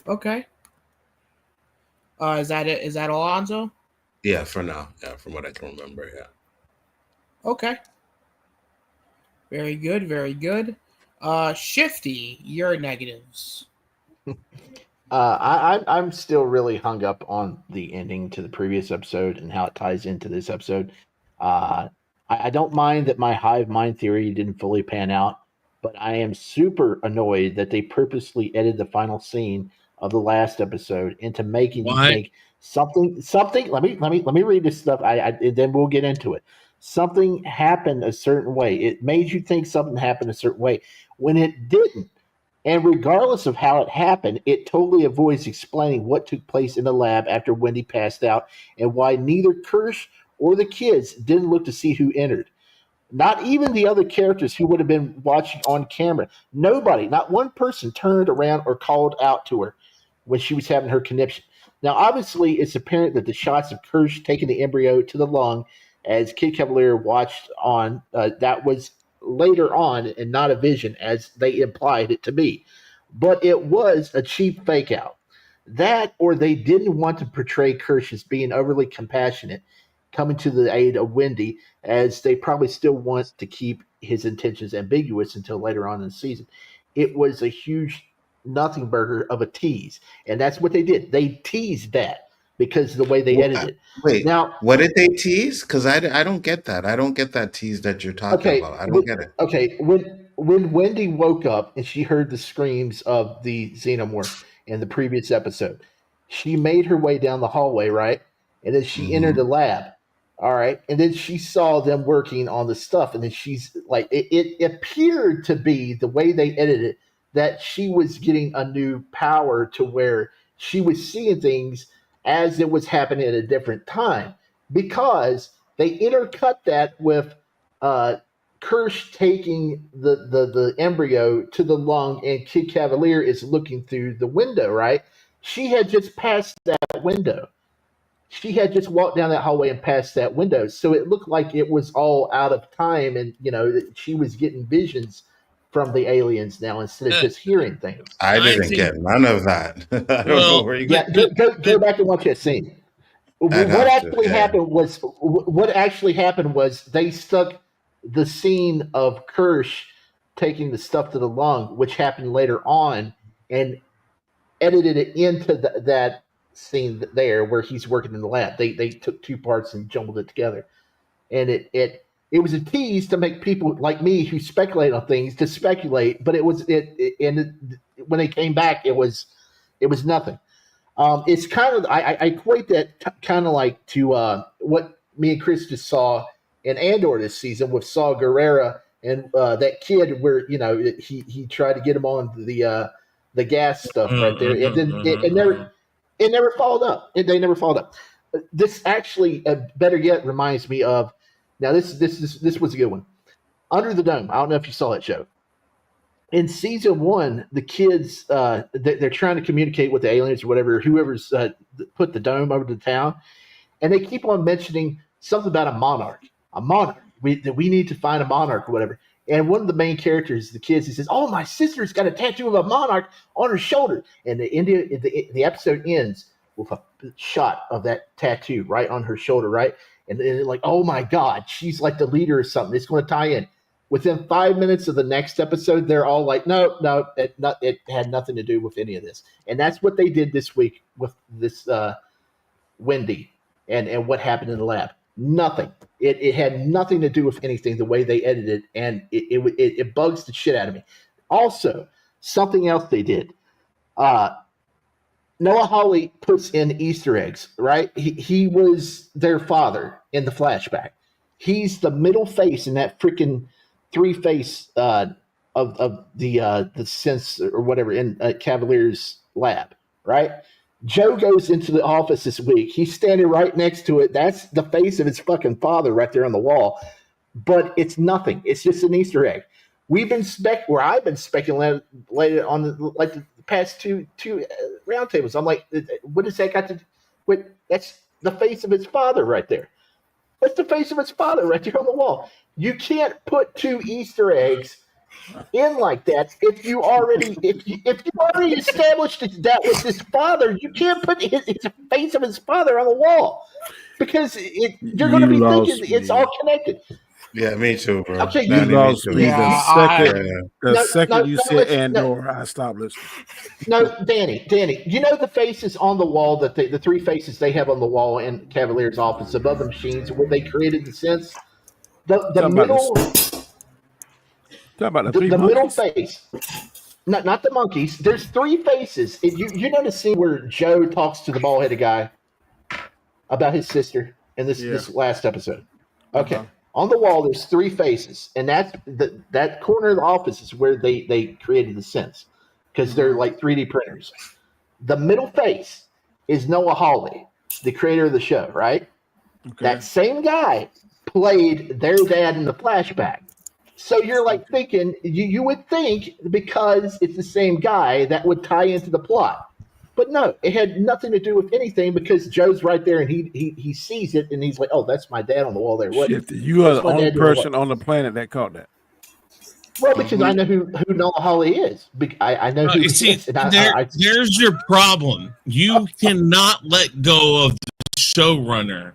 Okay. Is that it? Is that all, Anzo? Yeah, for now. Yeah, from what I can remember. Yeah. Okay. Very good. Very good. Shifty, your negatives. I'm still really hung up on the ending to the previous episode and how it ties into this episode. Uh, I don't mind that my hive mind theory didn't fully pan out, but I am super annoyed that they purposely edited the final scene of the last episode into making you Why? think something. Let me read this stuff. And then we'll get into it. Something happened a certain way. It made you think something happened a certain way when it didn't. And regardless of how it happened, it totally avoids explaining what took place in the lab after Wendy passed out and why neither Kirsch or the kids didn't look to see who entered. Not even the other characters who would have been watching on camera. Nobody, not one person turned around or called out to her when she was having her conniption. Now, obviously, it's apparent that the shots of Kirsch taking the embryo to the lung as Kid Cavalier watched on, that was later on and not a vision as they implied it to be. But it was a cheap fake out. That, or they didn't want to portray Kirsch as being overly compassionate, coming to the aid of Wendy, as they probably still want to keep his intentions ambiguous until later on in the season. It was a huge nothing burger of a tease, and that's what they did. They teased that because of the way they edited it. Wait, Now, what did they tease? Because I don't get that. I don't get that tease that you're talking okay, about. I don't get it. when Wendy woke up and she heard the screams of the xenomorph in the previous episode, she made her way down the hallway, right? And then she entered Hmm. the lab. All right. And then she saw them working on the stuff. And then she's like, it appeared to be the way they edited it that she was getting a new power to where she was seeing things as it was happening at a different time because they intercut that with uh, Kirsch taking the embryo to the lung and Kid Cavalier is looking through the window, right? She had just passed that window. She had just walked down that hallway and passed that window. So it looked like it was all out of time and, she was getting visions from the aliens now instead of just hearing things. I didn't get none of that. I don't know where you Yeah, go back and watch that scene. I'd What have to, actually yeah. happened was they stuck the scene of Kirsch taking the stuff to the lung, which happened later on, and edited it into that scene there where he's working in the lab. They took two parts and jumbled it together, and it was a tease to make people like me who speculate on things to speculate. But when they came back, it was nothing. It's kind of I equate that kind of like to what me and Chris just saw in Andor this season with Saw Gerrera and that kid where he tried to get him on the gas stuff right there. It didn't. It never followed up. They never followed up. This actually, better yet, reminds me of. Now this was a good one. Under the Dome. I don't know if you saw that show. In season 1, the kids they're trying to communicate with the aliens or whatever, whoever's put the dome over the town, and they keep on mentioning something about a monarch. A monarch. We need to find a monarch or whatever. And one of the main characters, the kids, he says, "Oh, my sister's got a tattoo of a monarch on her shoulder." And the episode ends with a shot of that tattoo right on her shoulder, right? And they're like, "Oh my God, she's like the leader or something. It's going to tie in." Within 5 minutes of the next episode, they're all like, "No, it had nothing to do with any of this." And that's what they did this week with this Wendy and what happened in the lab. Nothing. It had nothing to do with anything. The way they edited, and it bugs the shit out of me. Also, something else they did. Noah Hawley puts in Easter eggs, right? He was their father in the flashback. He's the middle face in that freaking three-face of the sense or whatever in Cavalier's lab, right? Joe goes into the office this week. He's standing right next to it. That's the face of his fucking father right there on the wall. But it's nothing. It's just an Easter egg. I've been speculating on the past two roundtables. I'm like, what does that got to do with? That's the face of his father right there. That's the face of his father right there on the wall. You can't put two Easter eggs in like that if you already established that was his father. You can't put his face of his father on the wall because you're going to be thinking it's all connected. Yeah, me too, bro. Okay, you lost me the second you said Andor, I stopped listening. No, Danny, you know the faces on the wall that the three faces they have on the wall in Cavalier's office above the machines where they created the sense. The middle face, not the monkeys. There's three faces. You know the scene where Joe talks to the bald-headed guy about his sister in this last episode. Okay. Uh-huh. On the wall, there's three faces, and that corner of the office is where they created the sense because they're like 3D printers. The middle face is Noah Hawley, the creator of the show, right? Okay. That same guy played their dad in the flashback. So you're like thinking, you would think because it's the same guy that would tie into the plot. But no, it had nothing to do with anything because Joe's right there and he sees it and he's like, "Oh, that's my dad on the wall there." What? You are the only person on the planet that caught that. Well, because I know who Noah Hawley is. I know who he is. There's your problem. You cannot let go of the showrunner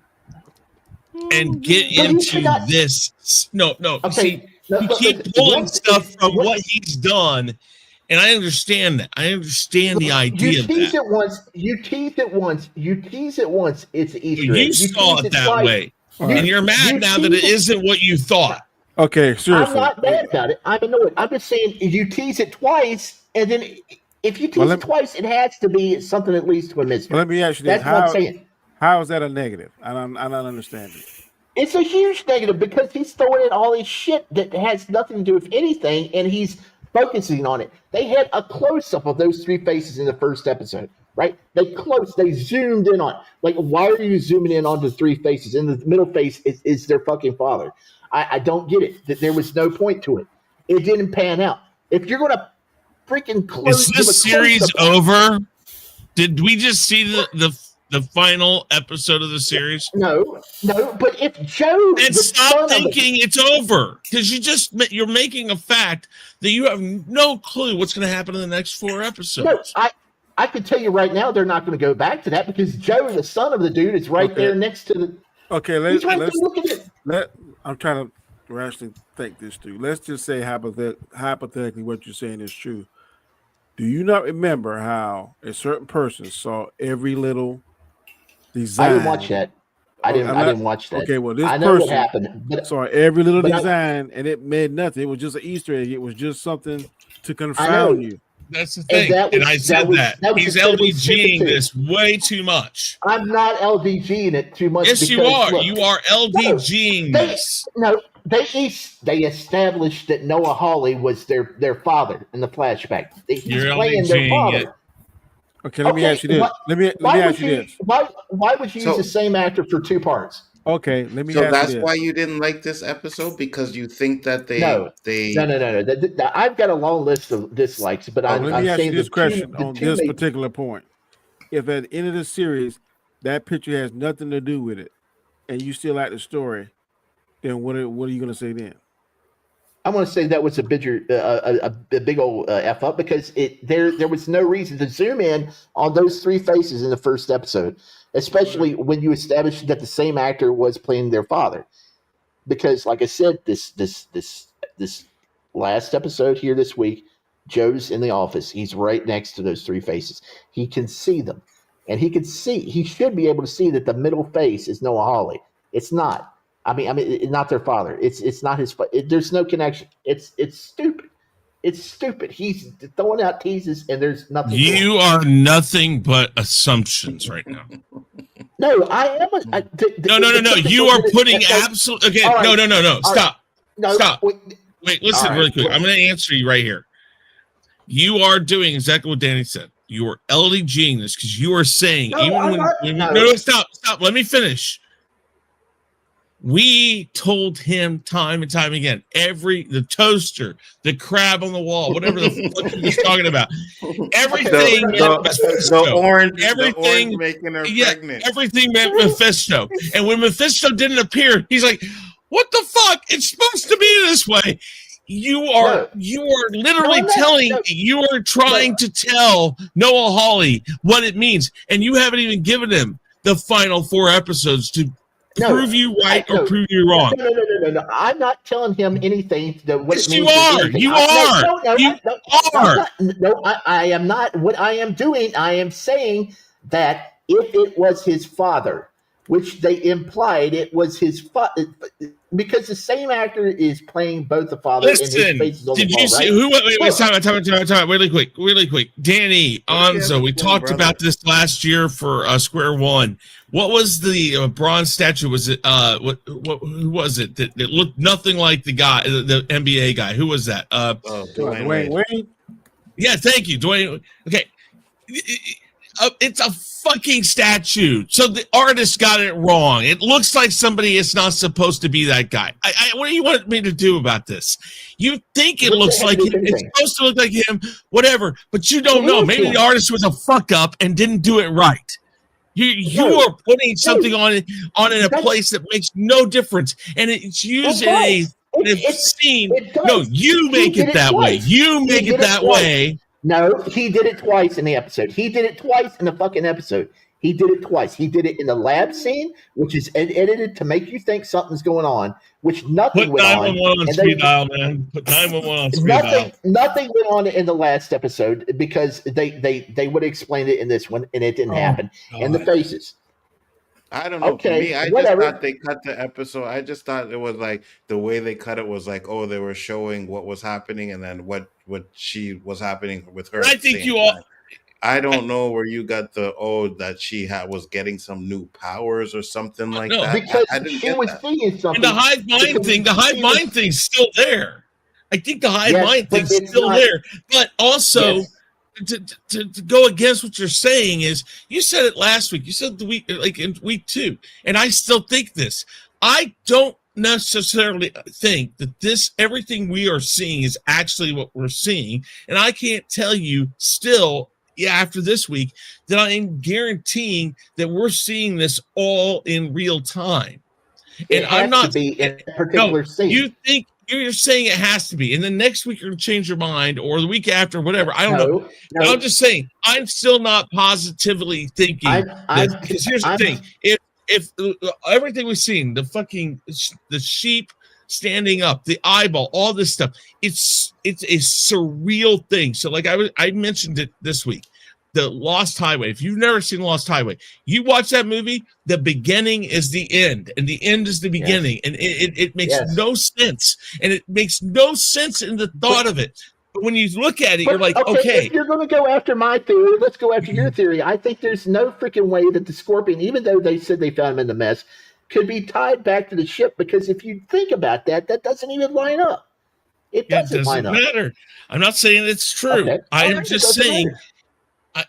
and get into this. No. Okay. You keep pulling stuff from what he's done. And I understand that. I understand the idea of that. You tease it once, it's Easter egg. You saw it that way. And you're mad now that it isn't what you thought. Okay, seriously. I'm not mad about it. I know it. I'm just saying you tease it twice, and then if you tease it twice, it has to be something at least to a mystery. Let me ask you this. That's what I'm saying. How is that a negative? I don't understand it. It's a huge negative because he's throwing in all this shit that has nothing to do with anything, and he's focusing on it. They had a close-up of those three faces in the first episode, right? They zoomed in on it. Like, why are you zooming in on the three faces? And the middle face is their fucking father. I don't get it. That there was no point to it. It didn't pan out. If you're going to freaking close... Is this series over? Did we just see the final episode of the series? No. But if Joe, And stop thinking it's over, because you're making a fact that you have no clue what's going to happen in the next 4 episodes. No, I can tell you right now, they're not going to go back to that because Joe, the son of the dude, is right there next to the. Okay, he's right there looking at. I'm trying to rationally think this through. Let's just say hypothetically what you're saying is true. Do you not remember how a certain person saw every little design? I didn't watch that. I didn't watch that. Okay, well, this I know person what happened, but saw every little design, and it meant nothing. It was just an Easter egg. It was just something to confound you. That's the thing. And I said that. He's LDGing this way too much. I'm not LDGing it too much. Yes, you are. Look, you are LDGing this. No, they established that Noah Hawley was their father in the flashback. He's playing their father. Okay, let me ask you this. Let me ask you this. Why would you use the same actor for 2 parts? Okay, let me. So ask that's you this. why you didn't like this episode, because you think that No. I've got a long list of dislikes, but I'm let me ask saying you this question on this particular point. If at the end of the series that picture has nothing to do with it, and you still like the story, then what are you going to say then? I'm going to say that was a big old F up because there was no reason to zoom in on those 3 faces in the first episode, especially when you established that the same actor was playing their father. Because, like I said, this last episode here this week, Joe's in the office. He's right next to those 3 faces. He can see them, and he should be able to see that the middle face is Noah Hawley. It's not. I mean, it's not their father. It's not his. There's no connection. It's stupid. It's stupid. He's throwing out teases, and there's nothing. You are nothing but assumptions right now. No, I am. No. You are putting absolute. Okay, right. No. Stop. Stop. Wait, listen really quick. I'm going to answer you right here. You are doing exactly what Danny said. You are LDGing this because you are saying stop. Let me finish. We told him time and time again, the toaster, the crab on the wall, whatever the fuck he was talking about, everything the orange making her pregnant. Everything meant Mephisto. And when Mephisto didn't appear, he's like, what the fuck? It's supposed to be this way. You are literally trying to tell Noah Hawley what it means, and you haven't even given him the final 4 episodes to prove you right or prove you wrong. No. I'm not telling him anything. Yes, you are. You are. No, I am not. What I am doing, I am saying that if it was his father, which they implied it was his father, because the same actor is playing both the father and his face is on the wall, time, really quick. Danny, Anzo, we talked about this last year for Square One. What was the bronze statue? Was it who was it that looked nothing like the guy, the NBA guy? Who was that? Dwayne Wade. Yeah, thank you, Dwayne. Okay, it's a fucking statue. So the artist got it wrong. It looks like somebody is not supposed to be that guy. What do you want me to do about this? You think it looks like him. It's supposed to look like him, whatever, but you don't know. Maybe the artist was a fuck up and didn't do it right. You are putting something on in a place that makes no difference, and it's used in a scene. No, you make it that way. You make it that way. No, he did it twice in the episode. He did it twice in the fucking episode. He did it twice. He did it in the lab scene, which is edited to make you think something's going on, which nothing went on. Put 911 on speed dial, man. Put 911 on speed dial. Nothing went on in the last episode because they would have explained it in this one, and it didn't happen. And the faces. I don't know. Okay, for me, I just thought they cut the episode. I just thought it was like the way they cut it was like, oh, they were showing what was happening and then what she was happening with her. I think you all. I don't know where you got that she was getting some new powers or something like that. Because I didn't she was seeing something. And the hive mind thing's still there. I think the hive mind thing's still there. But also. Yes. To go against what you're saying is, you said it last week. You said the week, like in week 2, and I still think this. I don't necessarily think that everything we are seeing is actually what we're seeing, and I can't tell you still after this week that I am guaranteeing that we're seeing this all in real time. It And has I'm not to be in a particular scene. You think you're saying it has to be, and then next week you're going to change your mind, or the week after, whatever. I don't know. No. I'm just saying I'm still not positively thinking this, because here's the thing: if everything we've seen, the sheep standing up, the eyeball, all this stuff, it's a surreal thing. So like I mentioned it this week. The Lost Highway. If you've never seen Lost Highway, you watch that movie, the beginning is the end, and the end is the beginning. Yes. And it makes no sense. And it makes no sense in the thought of it. But when you look at it, you're like, okay. If you're going to go after my theory, let's go after your theory. I think there's no freaking way that the Scorpion, even though they said they found him in the mess, could be tied back to the ship, because if you think about that, that doesn't even line up. It doesn't line up. Matter. I'm not saying it's true. Okay. I am just saying...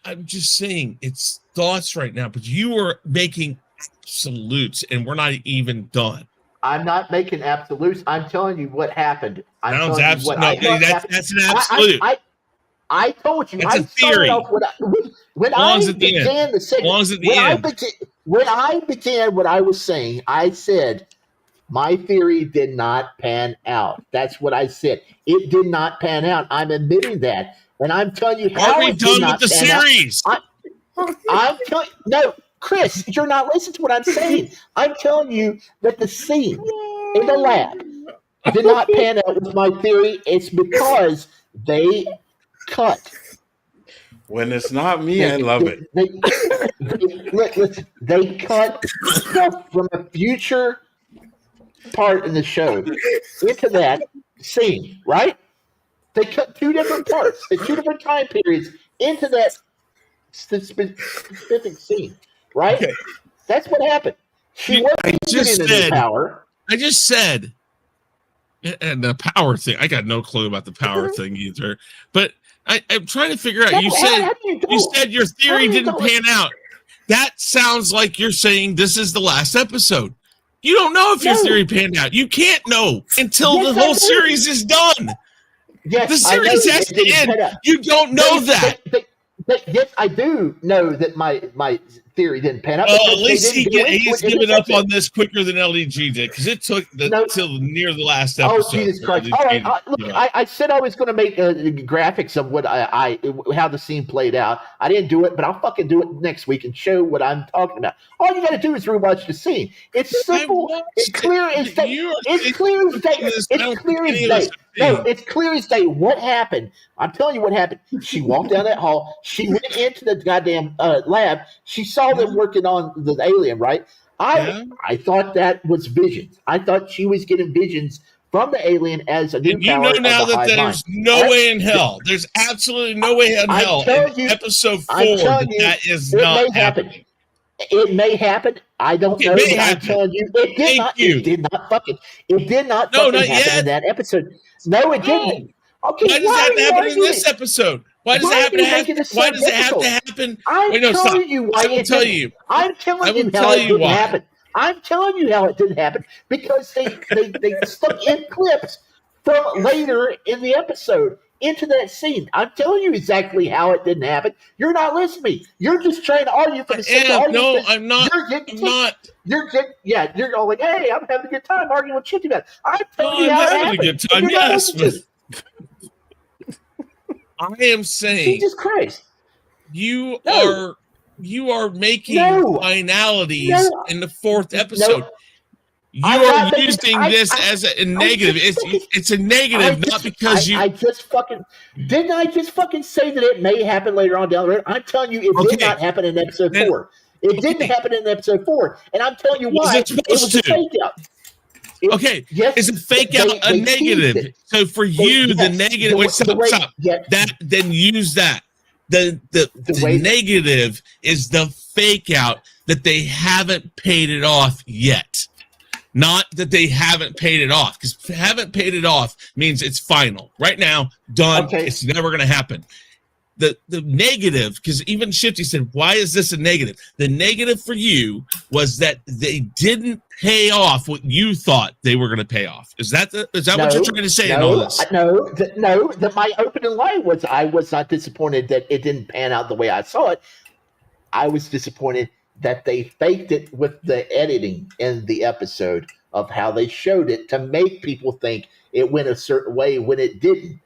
I'm just saying it's thoughts right now, but you are making absolutes, and we're not even done. I'm not making absolutes. I'm telling you what happened. That's an absolute. I told you. That's a theory. When I began the segment, when I began what I was saying, I said my theory did not pan out. That's what I said. It did not pan out. I'm admitting that. And I'm telling you how we done with the series? I'm telling no, Chris, you're not listening to what I'm saying. I'm telling you that the scene in the lab did not pan out with my theory. It's because they cut. When it's not me, I love it. They cut stuff from a future part in the show into that scene, right? They cut two different parts at two different time periods into that specific scene, right? Okay. That's what happened. She wasn't getting the power. I just said, and the power thing, I got no clue about the power thing either. But I'm trying to figure out. You said your theory didn't pan out. That sounds like you're saying this is the last episode. You don't know if your theory panned out. You can't know until the whole series is done. Yes, the series has to end. You don't know that. Yes, I do know that my theory didn't pan out. At least he's given up on this quicker than LDG did, because it took till near the last episode. Oh, Jesus Christ. All right, look, I said I was going to make graphics of what how the scene played out. I didn't do it, but I'll fucking do it next week and show what I'm talking about. All you got to do is rewatch the scene. It's simple. It's clear as day. It's clear as day. It's clear as day. No, it's clear as day. What happened? I'm telling you what happened. She walked down that hall. She went into the goddamn lab. She saw them working on the alien, right? I thought that was visions. I thought she was getting visions from the alien as a new power. You know now that there's no way in hell. There's absolutely no way in hell. In episode 4, that is not happening. It may happen. I don't know. I'm telling you, it did not. It did not fucking happen in that episode. No, it didn't. Okay, why does that happen in this episode? Why does it have to happen? I'm telling you why. I'm telling you how it didn't happen. I'm telling you how it didn't happen, because they stuck in clips from later in the episode into that scene. I'm telling you exactly how it didn't happen. You're not listening to me. You're just trying to argue for the sake of arguing. No, I'm not. You're all like, hey, I'm having a good time arguing with Chitty about it. I'm telling you how it happened. I'm having a good time, yes. I am saying, Jesus Christ, you are making finalities in the 4th episode. You are using this as a negative. It's a negative, not because you. Didn't I just fucking say that it may happen later on down the road? I'm telling you, it did not happen in episode 4. It didn't happen in episode 4, and I'm telling you why. It was a fake out. Is a fake out a negative? So for you, the negative. Stop. Then use that. The negative is the fake out that they haven't paid it off yet. Not that they haven't paid it off, because haven't paid it off means it's final. Right now, done. It's never going to happen. the negative, because even Shifty said, why is this a negative? The negative for you was that they didn't pay off what you thought they were going to pay off. Is that what you're trying to say in all this? No. My opening line was I was not disappointed that it didn't pan out the way I saw it. I was disappointed that they faked it with the editing in the episode of how they showed it to make people think it went a certain way when it didn't.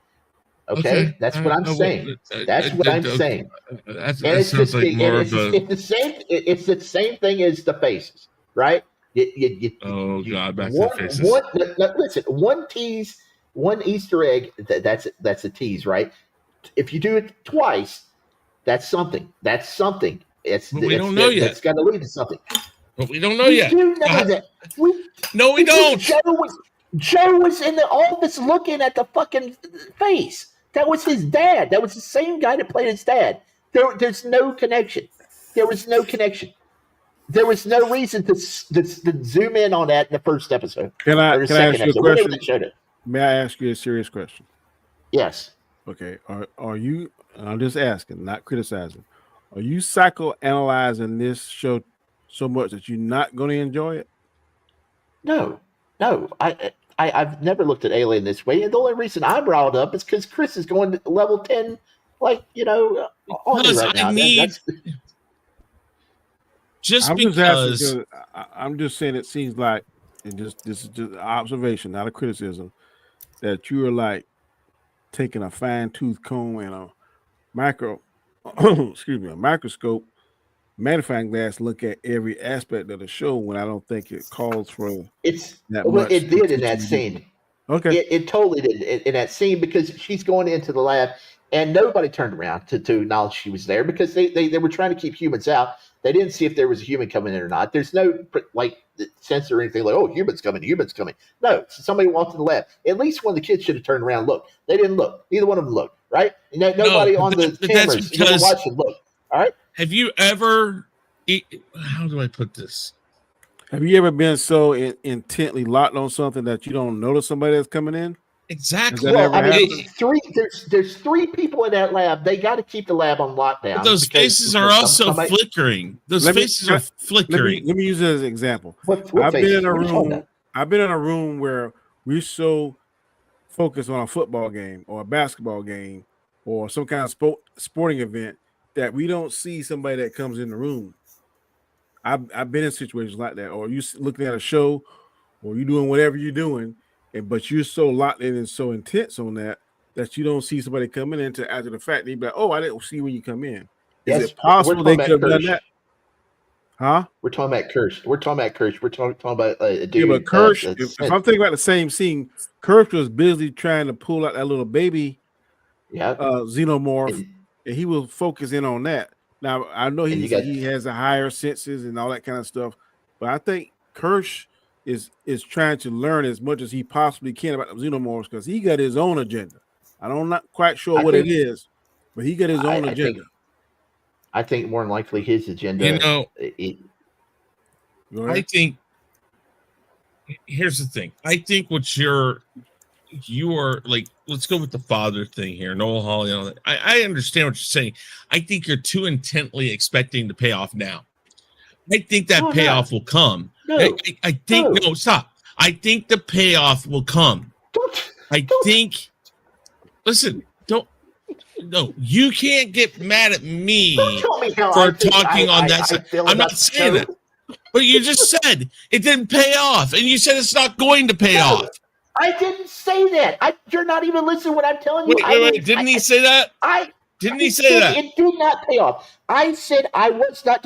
Okay? That's what I'm saying. That's what I'm saying. That sounds like more of a... It's the same thing as the faces, right? God, back to the faces. Listen, one Easter egg, that's a tease, right? If you do it twice, that's something. We don't know yet. It's got to lead to something. But we don't know yet. We do know that. No, we don't. Joe was in the office looking at the fucking face. That was his dad. That was the same guy that played his dad. There's no connection. There was no connection. There was no reason to zoom in on that in the first episode. Can I ask you a question? May I ask you a serious question? Yes. Okay. Are you? I'm just asking, not criticizing. Are you psychoanalyzing this show so much that you're not going to enjoy it? No. I've never looked at Alien this way, and the only reason I'm riled up is because Chris is going to level 10, on me right now. I'm just saying it seems like, and this is just an observation, not a criticism, that you are like taking a fine-tooth comb and a microscope, magnifying glass, look at every aspect of the show when I don't think it calls for much. It did in that scene. Okay. It totally did in that scene because she's going into the lab and nobody turned around to acknowledge she was there because they were trying to keep humans out. They didn't see if there was a human coming in or not. There's no sensor or anything like, oh, humans coming. No, somebody walked in the lab. At least one of the kids should have turned around and looked. They didn't look. Neither one of them looked, right? Nobody on the cameras watching looked. All right. Have you ever? How do I put this? Have you ever been so intently locked on something that you don't notice somebody that's coming in? Exactly. Well, there's three people in that lab. They got to keep the lab on lockdown. But those faces are also flickering. Those faces are flickering. Let me use it as an example. I've been in a room where we're so focused on a football game or a basketball game or some kind of sporting event that we don't see somebody that comes in the room. I've been in situations like that, or you looking at a show, or you doing whatever you're doing, but you're so locked in and so intense on that you don't see somebody coming in until after the fact. And you be like, "Oh, I didn't see when you come in." Is it possible they could have done that? Huh? We're talking about Kirsch. We're talking about a dude. Yeah, but Kirsch. If I'm thinking about the same scene, Kirsch was busy trying to pull out that little baby, xenomorph. And he will focus in on that. Now, I know he has a higher senses and all that kind of stuff, but I think Kirsch is trying to learn as much as he possibly can about the xenomorphs because he got his own agenda. I'm not quite sure what it is, but he got his own agenda. I think more than likely his agenda. I think here's the thing. I think what you are like, let's go with the father thing here. Noel Hawley. I understand what you're saying. I think you're too intently expecting the payoff now. I think that payoff will come. No. I think no, stop. I think the payoff will come. Listen, no, you can't get mad at me for talking on that side. I'm not saying that. But you just said it didn't pay off, and you said it's not going to pay off. I didn't say that. You're not even listening to what I'm telling you. Wait. Didn't he say that? Didn't he say that? It did not pay off. I said I was not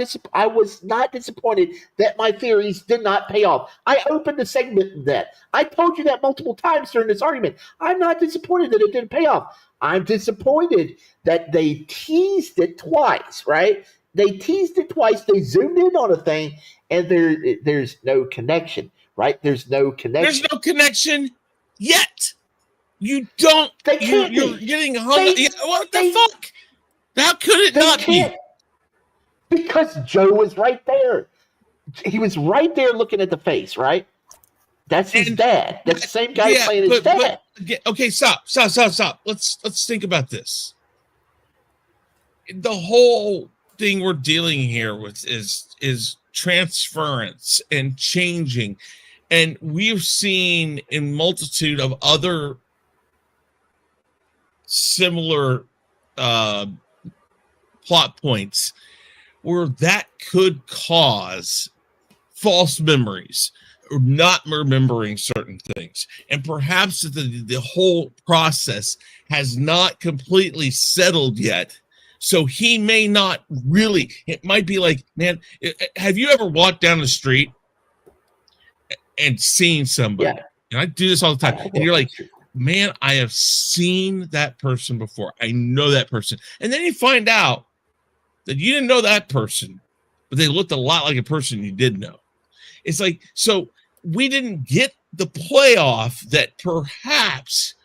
disappointed that my theories did not pay off. I opened the segment in that. I told you that multiple times during this argument. I'm not disappointed that it didn't pay off. I'm disappointed that they teased it twice, right? They teased it twice. They zoomed in on a thing, and there's no connection, right? There's no connection. There's no connection yet. You don't. You're getting hung. What the fuck? How could it not be? Because Joe was right there. He was right there looking at the face, right? That's his dad. That's the same guy playing his dad. Okay, stop. Let's think about this. the whole thing we're dealing here with is transference and changing, and we've seen in multitude of other similar plot points where that could cause false memories or not remembering certain things, and perhaps the whole process has not completely settled yet. So he may not really, it might be like, man, have you ever walked down the street and seen somebody? Yeah. And I do this all the time. I And you're like, walk man, I have seen that person before. I know that person. And then you find out that you didn't know that person, but they looked a lot like a person you did know. It's like, so we didn't get the playoff that perhaps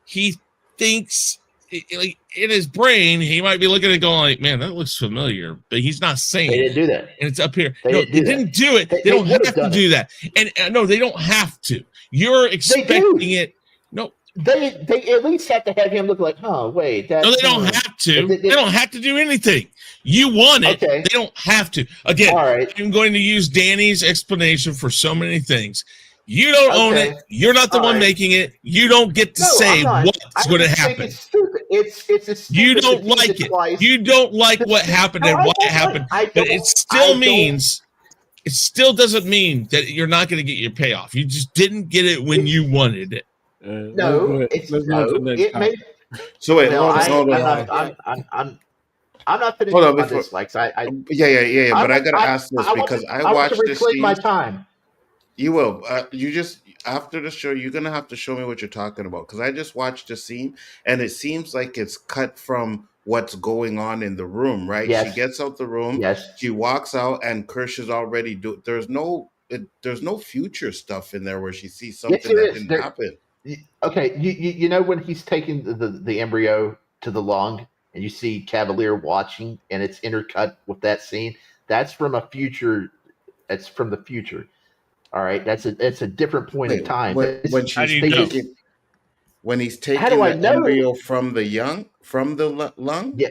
he thinks, like in his brain, he might be looking at it going like, man, that looks familiar, but he's not saying They didn't do that. And it's up here. They No, didn't do they didn't do it. They They don't would've have to done do it. that. And no, they don't have to. You're expecting it. No, They at least have to have him look like, oh wait, that's no, they don't have to. They don't have to do anything. You want it. Okay. They don't have to. Again, All right. I'm going to use Danny's explanation for so many things. You don't own Okay. it. You're not the All one right. making it. You don't get to No, say I'm not. what's I going to just think happen. It's stupid. It's a stupid You don't to tease like it it. twice. You don't like what happened No, and I why don't it happened. like- But it still doesn't mean that you're not going to get your payoff. You just didn't get it when you wanted it. No, it's let's go to the no. next It may. So wait, No, hold on. I'm not finishing Hold on, my before- dislikes. Yeah. But I gotta ask this because I want watched to this reclaim scene. my time. You will. You just after the show, you're gonna have to show me what you're talking about because I just watched the scene and it seems like it's cut from what's going on in the room. Right? Yes. She gets out the room. Yes. She walks out and Kirsch is already do. There's no future stuff in there where she sees something there that is. didn't happen. Okay, you know when he's taking the embryo to the lung and you see Cavalier watching and it's intercut with that scene, that's from a future. That's from the future. All right, that's a different point in time. When How she's do you know? taking, when he's taking How do I the know? embryo from the lung. Yeah,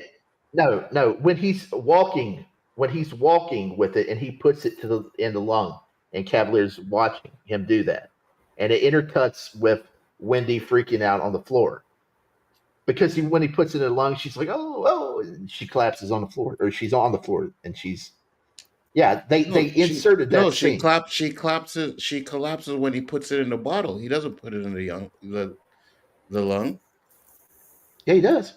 no. When he's walking with it and he puts it in the lung, and Cavalier's watching him do that, and it intercuts with Wendy freaking out on the floor because when he puts it in the lung, she's like, oh, and she collapses on the floor, or she's on the floor, and she's. Yeah, they inserted that. She scene. collapses. She collapses when he puts it in the bottle. He doesn't put it in the lung. Yeah, he does.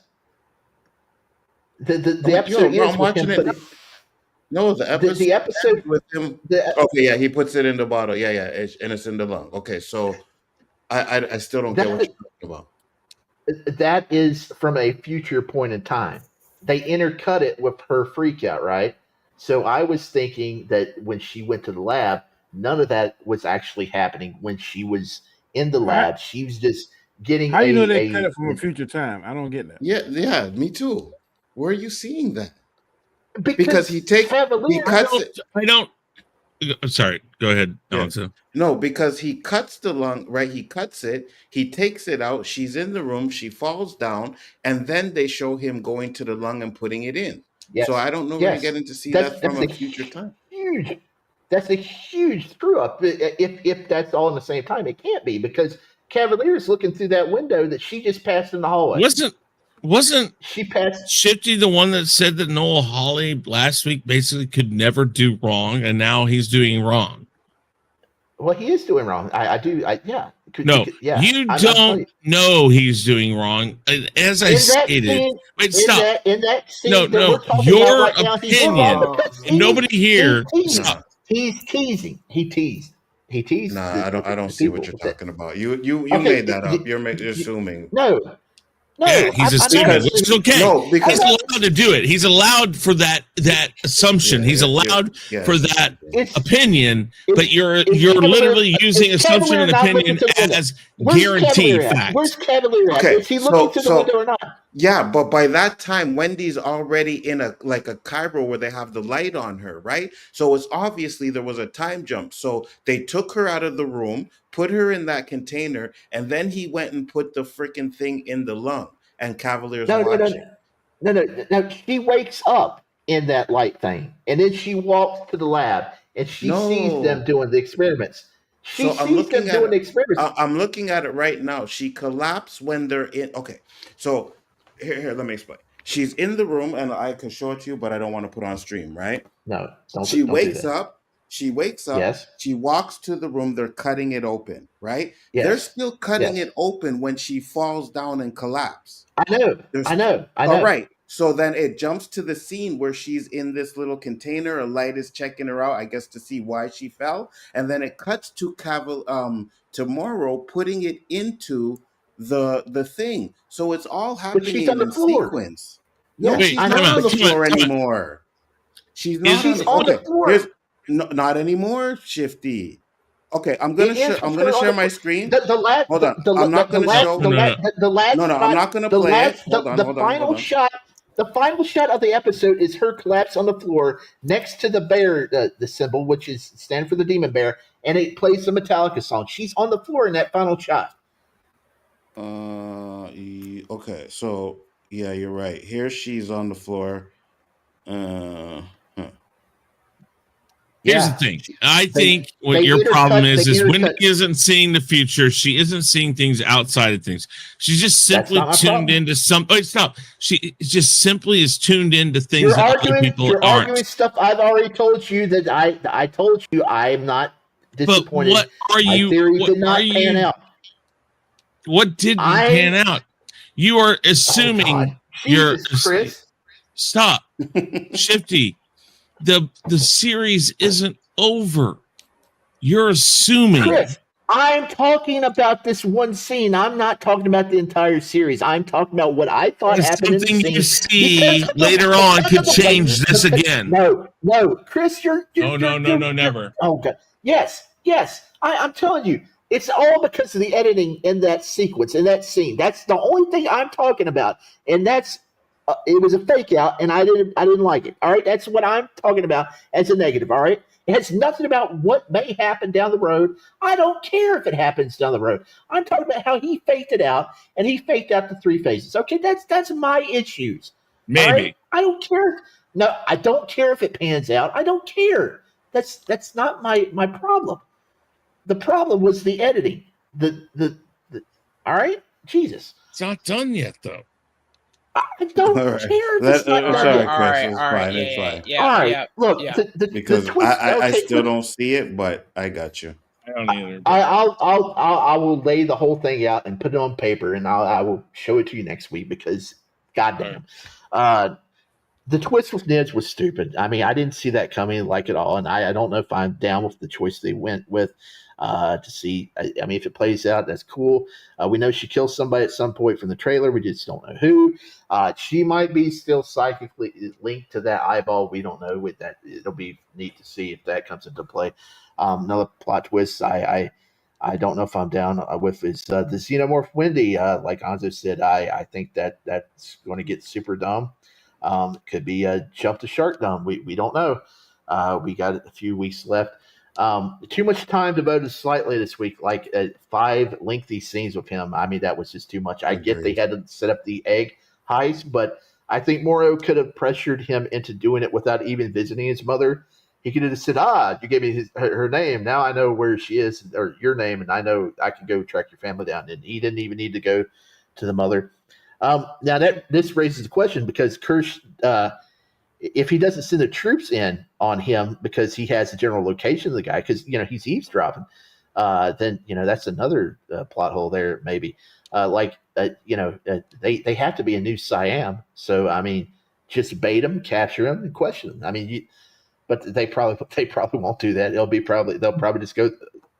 The episode ends with him putting. No, the episode. The episode ends with him. Okay, yeah, he puts it in the bottle. Yeah, and it's in the lung. Okay, so I still don't get what you're talking about. That is from a future point in time. They intercut it with her freak out, right? So I was thinking that when she went to the lab, none of that was actually happening when she was in the lab. She was just getting. How you know they cut it from a future time? I don't get that. Yeah, me too. Where are you seeing that? Because he cuts it. I don't. Sorry, go ahead, Alonso. No, because he cuts the lung, right? He cuts it. He takes it out. She's in the room. She falls down, and then they show him going to the lung and putting it in. Yes. So I don't know where you're getting to see that from a future time. That's a huge screw up. If that's all in the same time, it can't be because Cavalier is looking through that window that she just passed in the hallway. Wasn't she passed? Shifty the one that said that Noah Hawley last week basically could never do wrong, and now he's doing wrong. Well, he is doing wrong. Yeah. You don't know he's doing wrong. As I stated, stop. In that scene no, your opinion. Nobody here. Stop. He's teasing. He teased. Nah, I don't see what you're talking about. You made that up. You're assuming. No, yeah, he's assuming, which is okay. No, because he's allowed to do it. He's allowed for that assumption. He's allowed for that opinion. But you're literally using assumption and opinion as guaranteed fact. Where's Cavalier at? Okay, is he looking to the window or not? Yeah, but by that time, Wendy's already in a Cairo where they have the light on her, right? So it's obviously there was a time jump. So they took her out of the room, put her in that container, and then he went and put the freaking thing in the lung. And Cavalier's watching. No. She wakes up in that light thing, and then she walks to the lab, and she sees them No. doing the experiments. She So I'm sees looking them at doing it. the experiments. I'm looking at it right now. She collapsed when they're in. Okay, so here, let me explain. She's in the room, and I can show it to you, but I don't want to put on stream, right? No, She don't do wakes that. up. She wakes up. Yes, She walks to the room. They're cutting it open, right? They're yes, still cutting yes. it open when she falls down and collapse. I know, There's I know, I all know. right. So then it jumps to the scene where she's in this little container. A light is checking her out, I guess, to see why she fell. And then it cuts to tomorrow putting it into the thing. So it's all But she's happening on the in floor. sequence. No, Yes, Wait, she's I time not know. on out, the But time out, floor time out. anymore. She's not on Is she's the. on the Okay, floor. here's no, not anymore. Shifty. Okay, It ends I'm with gonna her on share the my floor. screen. The last Hold on. I'm not the gonna last no, show. no, no. the No, last no, I'm shot not gonna play it. Hold on, hold on, hold final on. shot the final shot of the episode is her collapse on the floor next to the bear the symbol which is stand for the demon bear, and it plays the Metallica song. She's on the floor in that final shot. Okay, so yeah, you're right. Here she's on the floor. Huh. Here's the Yeah, thing. I they think what your problem intercut. They is Wendy intercut. isn't seeing the future. She isn't seeing things outside of things. She's just That's simply not my tuned problem. into some. Oh, stop. She just simply is tuned into things You're that other arguing. people You're arguing aren't. stuff I've already told you that I told you I'm not But disappointed. My theory what did are not pan you, out. what didn't pan I'm. out? You are Oh God, assuming you're, Jesus, Chris, stop, Shifty. The series isn't over. You're assuming. Chris. I'm talking about this one scene. I'm not talking about the entire series. I'm talking about what I thought And happened in the something you scene see later on could change this again. No, Chris, Oh, no, never. oh God, yes. I'm telling you, it's all because of the editing in that sequence, in that scene. That's the only thing I'm talking about, and that's it was a fake out, and I didn't like it. All right, that's what I'm talking about as a negative. All right, it has nothing about what may happen down the road. I don't care if it happens down the road. I'm talking about how he faked it out, and he faked out the three phases. Okay, that's my issues. All right, Maybe. I don't care. No, I don't care if it pans out. I don't care. That's not my problem. The problem was the editing. The all right, Jesus. It's not done yet, though. I don't All right. care if it's not All It's done all right, yet. right, all Chris. right, It's all right. fine. It's Yeah, fine. All right, yeah, look, yeah. the Because twist. I Okay, still don't see it, but I got you. I don't either. I will lay the whole thing out and put it on paper, and I will show it to you next week because, goddamn, the twist with Ned's was stupid. I mean, I didn't see that coming like at all, and I don't know if I'm down with the choice they went with to see. I mean, if it plays out, that's cool. We know she kills somebody at some point from the trailer. We just don't know who. She might be still psychically linked to that eyeball. We don't know. With that, it'll be neat to see if that comes into play. Another plot twist. I don't know if I'm down with is the xenomorph Wendy. Like Anzo said, I think that's going to get super dumb. Could be a jump the shark dumb. We don't know. We got a few weeks left. Too much time devoted slightly this week, like 5 lengthy scenes with him. I mean, that was just too much. I get they Agreed. had to set up the egg heist, but I think Morrow could have pressured him into doing it without even visiting his mother. He could have just said, you gave me her name. Now I know where she is, or your name, and I know I can go track your family down. And he didn't even need to go to the mother. Now this raises a question because Kirsch, if he doesn't send the troops in on him because he has the general location of the guy, because he's eavesdropping, then that's another plot hole there maybe. They have to be a new Siam, so I mean, just bait him, capture him, and question him. I mean, but they probably won't do that. They'll probably just go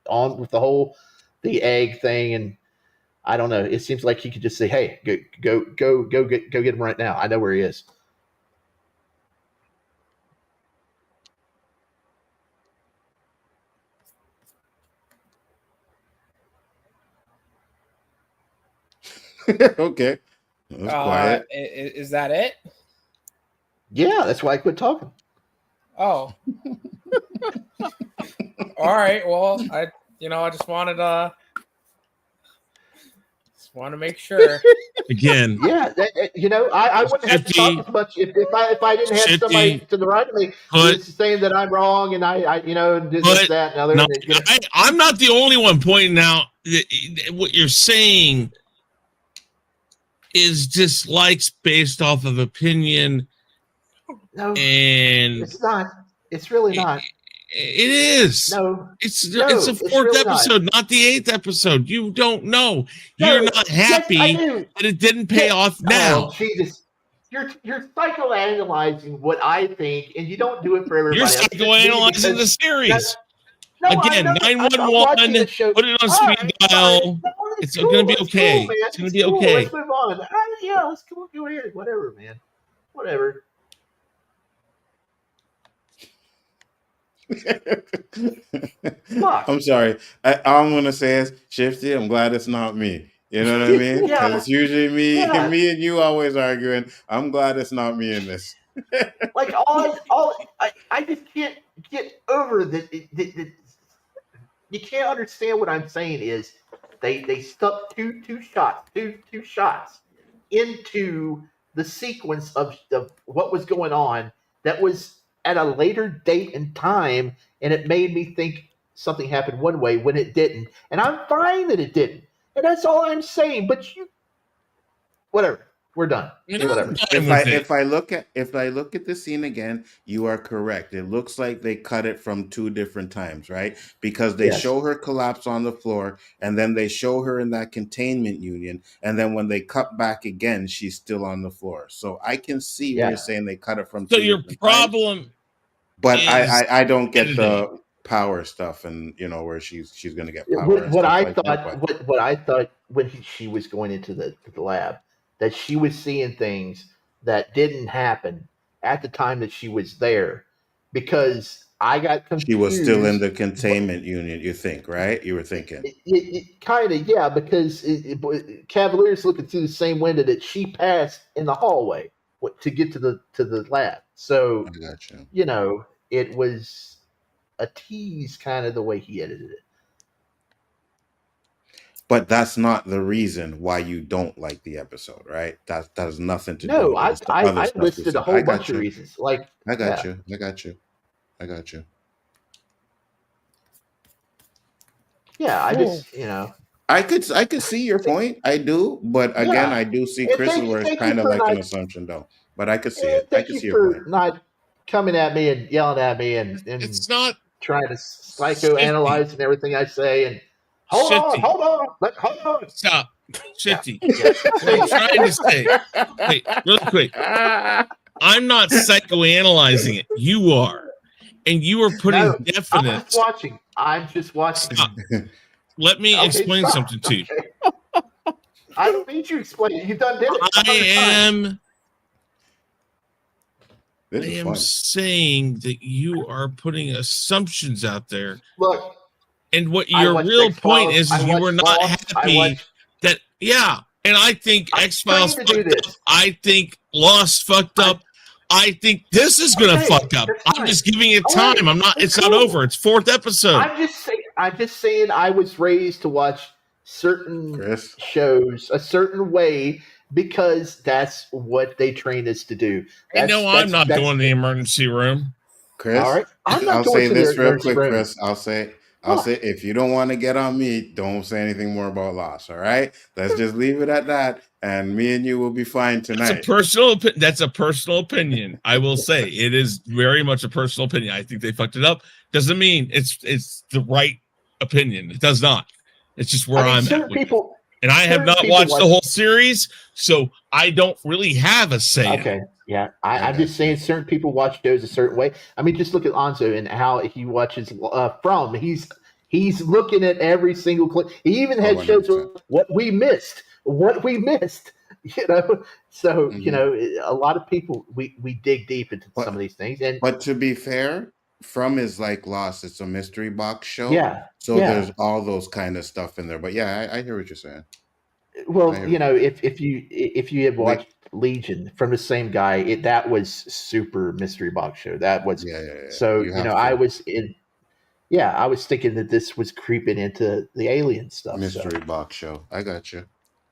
on with the egg thing, and I don't know. It seems like he could just say, "Hey, go get him right now. I know where he is." Okay. That was quiet. Is that it? Yeah, that's why I quit talking. Oh. All right. Well, I just wanted Just want to make sure. Again, Yeah, I wouldn't have to talk as much if I didn't have somebody to the right of me who's saying that I'm wrong and I this, that, and other. No, and I'm not the only one pointing out that what you're saying is dislikes based off of opinion. No, and it's not. It's really not. It is. No, it's no, the it's fourth really episode, not the 8th episode. You don't know. No, You're not happy yes, I do. that it didn't pay off now. Oh, Jesus. You're psychoanalyzing what I think, and you don't do it for everybody You're else. psychoanalyzing the series. Again, I'm 911, put it on speed dial. It's going to be okay. Cool, it's going to be okay. Let's move on. Yeah, let's go ahead. Whatever, man. Whatever. I'm sorry. All I'm gonna say is, Shifty, I'm glad it's not me. You know what I mean? Because usually me and you always arguing. I'm glad it's not me in this. Like I just can't get over that. You can't understand what I'm saying is they stuck two shots into the sequence of what was going on that was at a later date and time, and it made me think something happened one way when it didn't. And I'm fine that it didn't. And that's all I'm saying. But whatever. We're done. Whatever. If I look at the scene again, you are correct. It looks like they cut it from two different times, right? Because they show her collapse on the floor, and then they show her in that containment unit, and then when they cut back again, she's still on the floor. So I can see where you're saying they cut it from. So your problem, times. But I don't get the power stuff, and where she's going to get power. What I thought when she was going into the lab, that she was seeing things that didn't happen at the time that she was there, because I got confused. She was still in the containment unit, you think, right? You were thinking. Kind of, yeah, because Cavalier's looking through the same window that she passed in the hallway to get to the lab. So, I got you. It was a tease, kind of the way he edited it. But that's not the reason why you don't like the episode, right? That has nothing to do with I listed a whole bunch of reasons. Like I got you. Yeah, I just I could see your point. I do, but again, I do see Chris's where it's kind of like an assumption, though. But I could see it. I could see your point. Not coming at me and yelling at me and it's not trying to psychoanalyze and everything I say and. Hold on. Stop. Shifty. What I'm trying to say. Wait, real quick. I'm not psychoanalyzing it. You are. And you are putting definite. I'm just watching. Stop. Let me explain something to you. I don't need you to explain it. You've done it. I am saying that you are putting assumptions out there. Look. And what your real point is you were not happy that, and I think X-Files fucked up. I think Lost fucked up. I think this is going to fuck up. I'm just giving it time. It's not over. It's 4th episode. I'm just saying I was raised to watch certain shows a certain way because that's what they train us to do. I'm not going to the emergency room. Chris, all right. I'll say this real quick, Chris. I'll say, if you don't want to get on me, don't say anything more about Lost. All right, let's just leave it at that, and me and you will be fine tonight. That's a personal opinion. I will say it is very much a personal opinion. I think they fucked it up. Doesn't mean it's the right opinion. It does not. It's just where I'm at. And I have not watched the whole series, so I don't really have a say. Okay. Yeah, I'm just saying certain people watch shows a certain way. I mean, just look at Anzo and how he watches From. He's looking at every single clip. He even had shows what we missed. So a lot of people we dig deep into some of these things. But to be fair, From is like Lost. It's a mystery box show. Yeah. So there's all those kind of stuff in there. But yeah, I hear what you're saying. Well, if you had watched Legion from the same guy, that was super mystery box show. That was So I was thinking that this was creeping into the alien stuff. Mystery box show. I got you.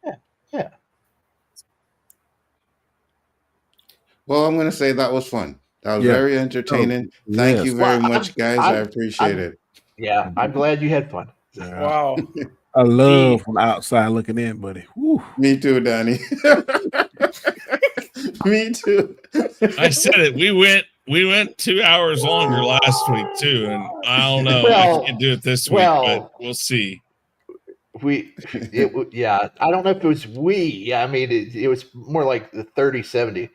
Yeah. Yeah. Well, I'm going to say that was fun. That was Yeah. very entertaining. Oh, Thank yes. you very Well, much, guys. I appreciate it. Yeah, I'm glad you had fun. Yeah. Wow. I love Gee. from outside looking in, buddy. Whew. Me too, Danny. Me too. I said it. We went 2 hours longer last week too, and I don't know. I Well, can't do it this week, but well, we'll see. yeah. I don't know if it was we. Yeah, I mean, it was more like the 30-70.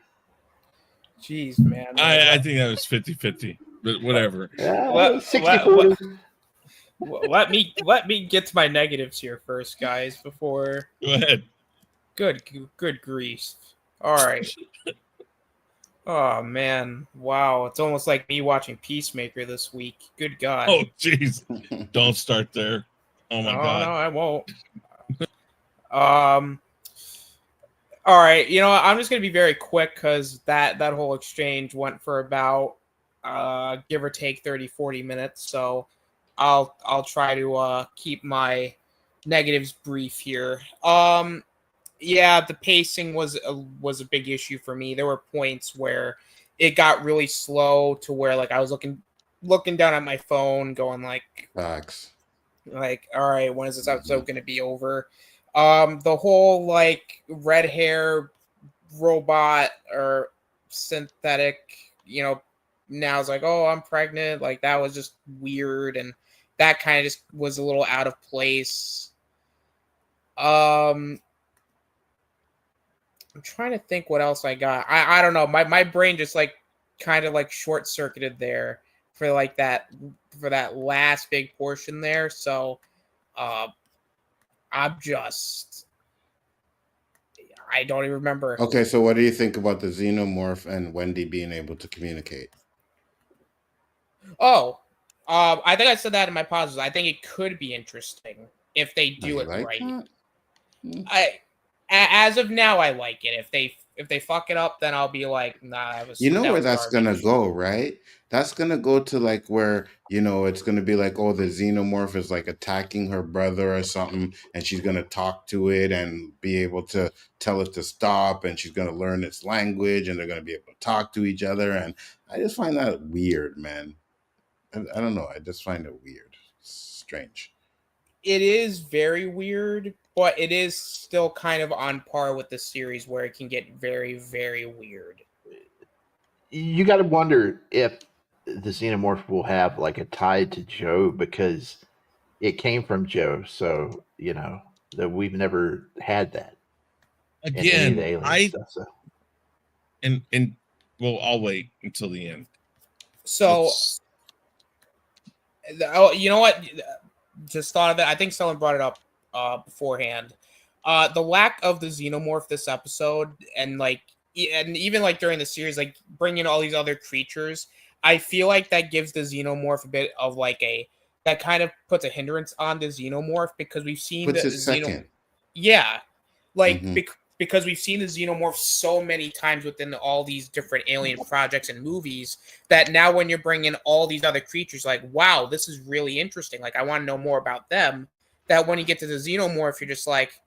Jeez, man. I think that was 50-50, but whatever. Let- 60-40. let me get to my negatives here first, guys, before Go ahead. good grief. All right. Oh man, wow! It's almost like me watching Peacemaker this week. Good God! Oh, jeez. Don't start there. Oh my no, God. no, I won't. All right, you know what? I'm just gonna be very quick because that whole exchange went for about give or take 30-40 minutes. So I'll try to keep my negatives brief here. Yeah, the pacing was a big issue for me. There were points where it got really slow to where like I was looking down at my phone, going Facts. like, all right, when is this episode going to be over? The whole like red hair robot or synthetic, now it's like, oh, I'm pregnant. Like that was just weird, and that kind of just was a little out of place. I'm trying to think what else I got. I don't know. My brain just like kind of like short circuited there for like that last big portion there. So I'm just I don't even remember. Okay, so what do you think about the xenomorph and Wendy being able to communicate? Oh, I think I said that in my pauses. I think it could be interesting if they do it right. That? As of now, I like it. If they fuck it up, then I'll be like, nah, that was. You know that where was that's garbage. gonna go, right? That's gonna go to like where, it's gonna be like, oh, the xenomorph is like attacking her brother or something, and she's gonna talk to it and be able to tell it to stop, and she's gonna learn its language, and they're gonna be able to talk to each other. And I just find that weird, man. I don't know. I just find it weird, strange. It is very weird, but it is still kind of on par with the series where it can get very, very weird. You got to wonder if the xenomorph will have like a tie to Joe because it came from Joe. So that we've never had that in any of the Again, alien stuff. So. and well, I'll wait until the end. So, you know what? Just thought of it. I think someone brought it up beforehand. The lack of the xenomorph this episode, and even like during the series, like bringing all these other creatures, I feel like that gives the xenomorph a bit of like that kind of puts a hindrance on the xenomorph because we've seen Puts the it second. Yeah, like Mhm. because we've seen the xenomorph so many times within all these different alien projects and movies that now when you're bringing all these other creatures, like, wow, this is really interesting. Like, I want to know more about them. That when you get to the xenomorph, you're just like,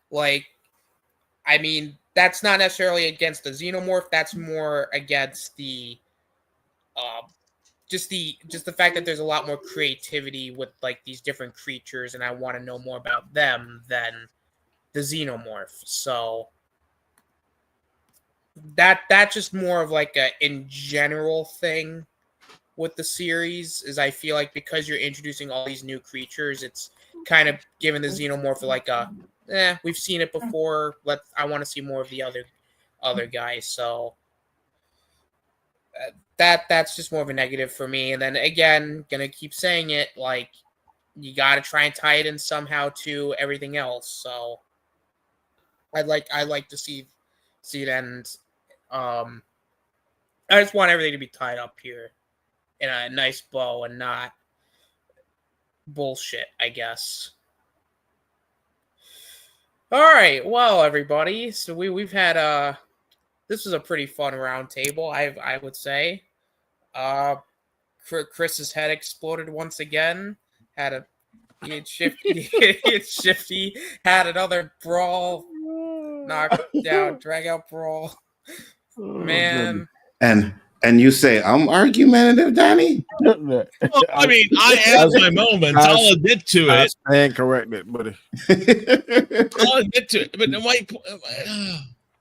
like, I mean, that's not necessarily against the xenomorph. That's more against the, just the fact that there's a lot more creativity with like these different creatures, and I want to know more about them than the xenomorph. So that's just more of like a in general thing with the series is I feel like because you're introducing all these new creatures, it's kind of giving the xenomorph like we've seen it before. I want to see more of the other guys. So that's just more of a negative for me. And then again, gonna keep saying it, like you got to try and tie it in somehow to everything else. So I'd like to see it end. I just want everything to be tied up here in a nice bow and not bullshit, I guess. All right, well, everybody, so we've had this was a pretty fun round table, I would say. Chris's head exploded once again. Had a Shifty had another brawl, knockdown, drag out brawl. Man, And you say I'm argumentative, Danny? Well, I mean, I have my moments. I'll admit to it. Stand corrected, buddy. I'll admit to it.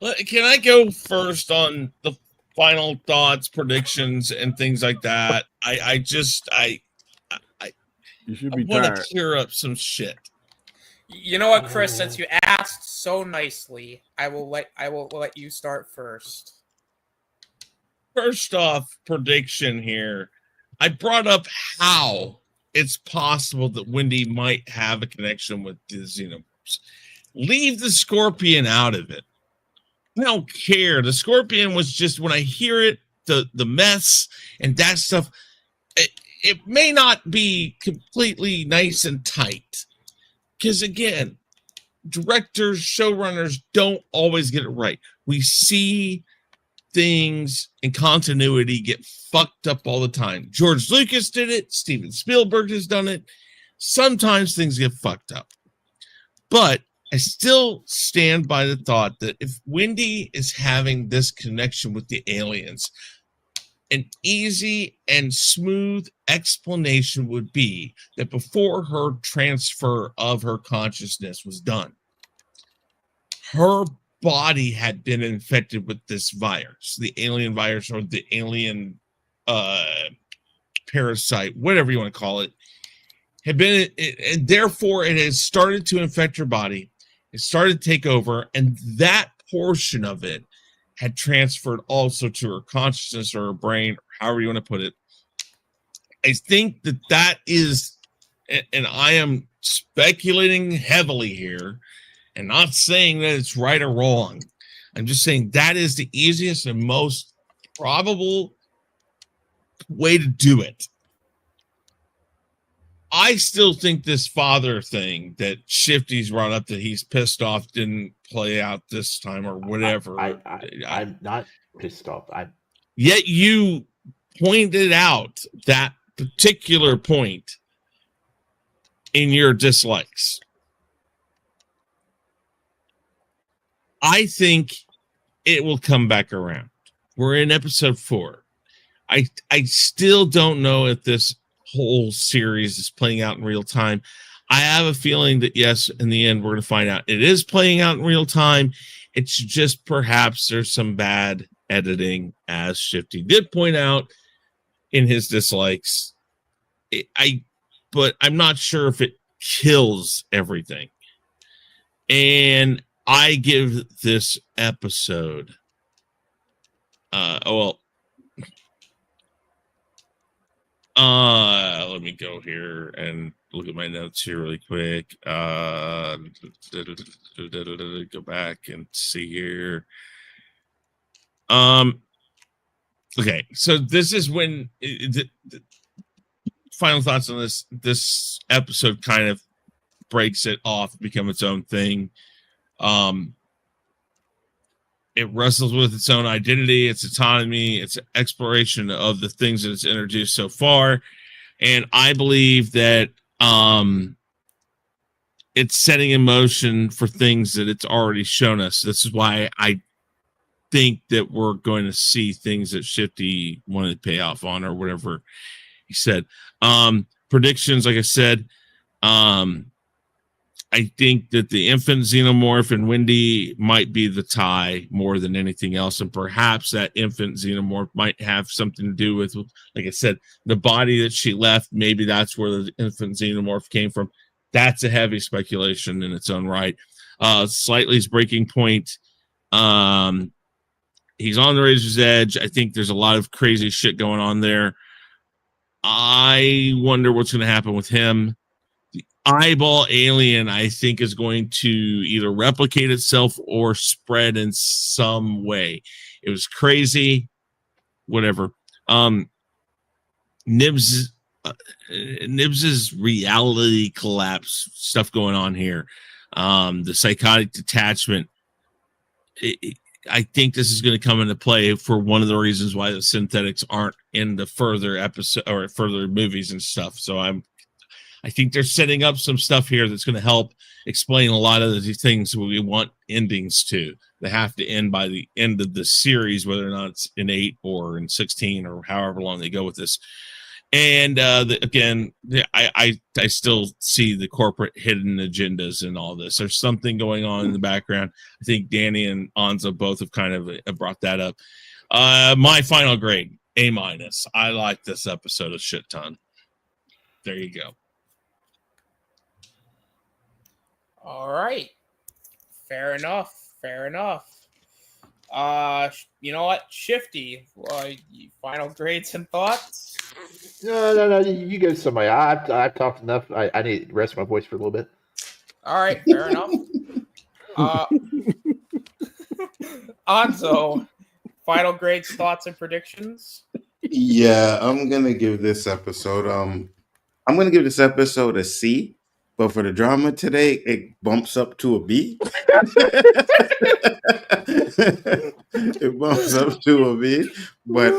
But can I go first on the final thoughts, predictions, and things like that? You should be want to tired. clear up some shit. You know what, Chris? Since you asked so nicely, I will let you start first. First off, prediction here. I brought up how it's possible that Wendy might have a connection with the Xenomorphs. Leave the Scorpion out of it. I don't care. The Scorpion was just, when I hear it, the mess and that stuff, it may not be completely nice and tight. Because again, directors, showrunners don't always get it right. We see things in continuity get fucked up all the time. George Lucas did it. Steven Spielberg has done it. Sometimes things get fucked up. But I still stand by the thought that if Wendy is having this connection with the aliens, an easy and smooth explanation would be that before her transfer of her consciousness was done, her body had been infected with this virus, the alien virus or the alien parasite, whatever you want to call it, had been, and therefore it has started to infect her body. It started to take over, and that portion of it had transferred also to her consciousness or her brain, or however you want to put it. I think that is, and I am speculating heavily here and not saying that it's right or wrong. I'm just saying that is the easiest and most probable way to do it. I still think this father thing that Shifty's brought up, that he's pissed off, didn't play out this time or whatever. I'm not pissed off. Yet you pointed out that particular point in your dislikes. I think it will come back around. We're in episode 4. I still don't know if this whole series is playing out in real time. I have a feeling that yes, in the end, we're going to find out it is playing out in real time. It's just perhaps there's some bad editing, as Shifty did point out in his dislikes. But I'm not sure if it kills everything. And I give this episode, let me go here and look at my notes here really quick. Go back and see here. Okay, so this is when the final thoughts on this episode kind of breaks it off, become its own thing. It wrestles with its own identity, its autonomy, its exploration of the things that it's introduced so far. And I believe that it's setting in motion for things that it's already shown us. This is why I think that we're going to see things that Shifty wanted to pay off on, or whatever he said. Predictions, like I said, I think that the infant xenomorph and Wendy might be the tie more than anything else. And perhaps that infant xenomorph might have something to do with, like I said, the body that she left. Maybe that's where the infant xenomorph came from. That's a heavy speculation in its own right. Slightly's breaking point. He's on the razor's edge. I think there's a lot of crazy shit going on there. I wonder what's going to happen with him. The eyeball alien, I think, is going to either replicate itself or spread in some way. It was crazy, whatever. Nibs's reality collapse stuff going on here. The psychotic detachment. I think this is going to come into play for one of the reasons why the synthetics aren't in the further episode or further movies and stuff. So I'm I think they're setting up some stuff here that's going to help explain a lot of these things we want endings to. They have to end by the end of the series, whether or not it's in 8 or in 16 or however long they go with this. And I still see the corporate hidden agendas in all this. There's something going on in the background. I think Danny and Anza both have kind of brought that up. My final grade, A-. I like this episode a shit ton. There you go. All right. Fair enough. You know what? Shifty. Final grades and thoughts? No. You go somebody. I've talked enough. I need to rest my voice for a little bit. All right. Fair enough. Anzo, final grades, thoughts, and predictions? Yeah, I'm gonna give this episode a C, but for the drama today, it bumps up to a B. It bumps up to a B. But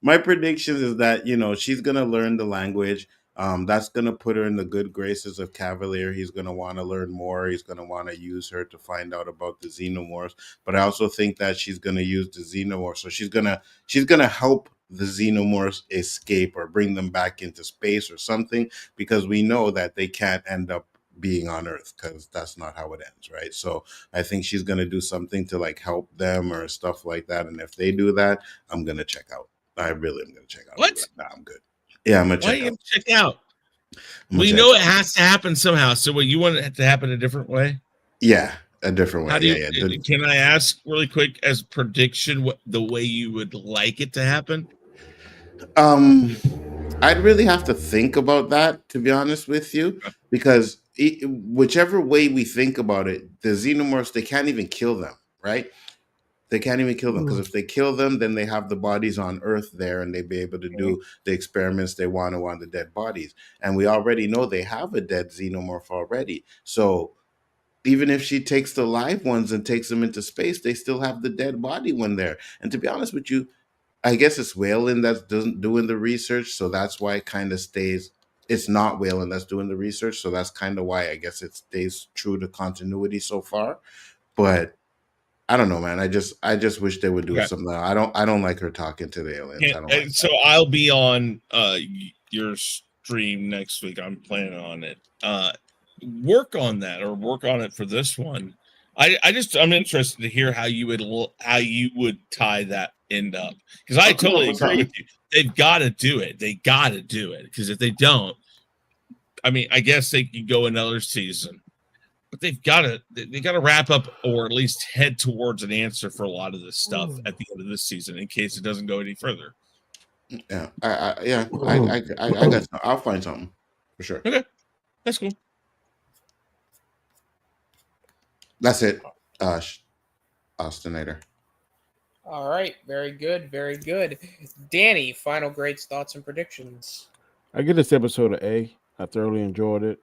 my predictions is that she's gonna learn the language. That's gonna put her in the good graces of Cavalier. He's gonna want to learn more. He's gonna want to use her to find out about the xenomorphs. But I also think that she's gonna use the xenomorphs. So she's gonna help the xenomorphs escape or bring them back into space or something, because we know that they can't end up being on Earth, because that's not how it ends, right? So I think she's gonna do something to like help them or stuff like that. And if they do that, I'm gonna check out. I really am gonna check out. What? Nah, I'm good. Yeah, I'm gonna Why check out. check out? We know it has to happen somehow. So you want it to happen a different way? Yeah, a different way. How do you, can I ask really quick as prediction what the way you would like it to happen? I'd really have to think about that, to be honest with you, because whichever way we think about it, the xenomorphs, they can't even kill them, right? They can't even kill them, because if they kill them, then they have the bodies on Earth there, and they'd be able to do the experiments they want to on the dead bodies. And we already know they have a dead xenomorph already. So even if she takes the live ones and takes them into space, they still have the dead body one there. And to be honest with you, I guess it's Whalen that's doing the research, so that's why it kind of stays. It's not Whalen that's doing the research, so that's kind of why I guess it stays true to continuity so far. But I don't know, man. I just wish they would do something. I don't like her talking to the aliens. I don't like so that. I'll be on your stream next week. I'm planning on it. Work on that, or work on it for this one. I'm interested to hear how you would tie that end up, because I totally agree with you. They've got to do it. Because if they don't, I mean, I guess they could go another season, but they got to wrap up, or at least head towards an answer for a lot of this stuff at the end of this season, in case it doesn't go any further. Yeah, I got. I'll find something for sure. Okay, that's cool. That's it, Austinator. All right, very good. Danny, final grades, thoughts, and predictions. I give this episode an A. I thoroughly enjoyed it.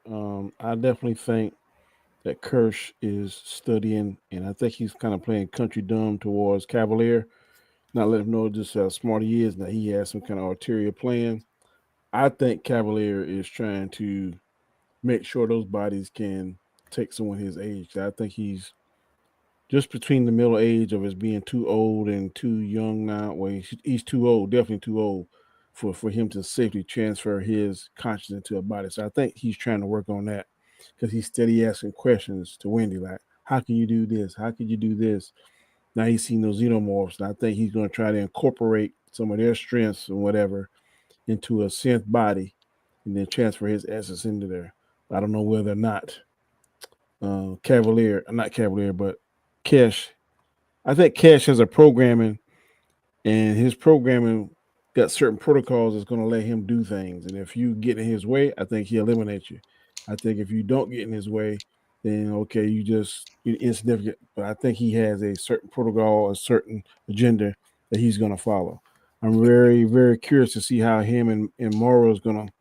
I definitely think that Kirsch is studying, and I think he's kind of playing country dumb towards Cavalier, not letting him know just how smart he is, and that he has some kind of ulterior plan. I think Cavalier is trying to make sure those bodies can take someone his age. I think he's just between the middle age of his being too old and too young now. Well, he's too old, definitely too old for him to safely transfer his consciousness into a body. So I think he's trying to work on that, because he's steady asking questions to Wendy, like, how can you do this? How can you do this? Now he's seen those xenomorphs, and I think he's going to try to incorporate some of their strengths and whatever into a synth body, and then transfer his essence into there. I don't know whether or not not Cavalier, but Kesh. I think Kesh has a programming, and his programming got certain protocols that's going to let him do things. And if you get in his way, I think he eliminates you. I think if you don't get in his way, then okay, you're insignificant. But I think he has a certain protocol, a certain agenda that he's going to follow. I'm very, very curious to see how him and Morrow is going to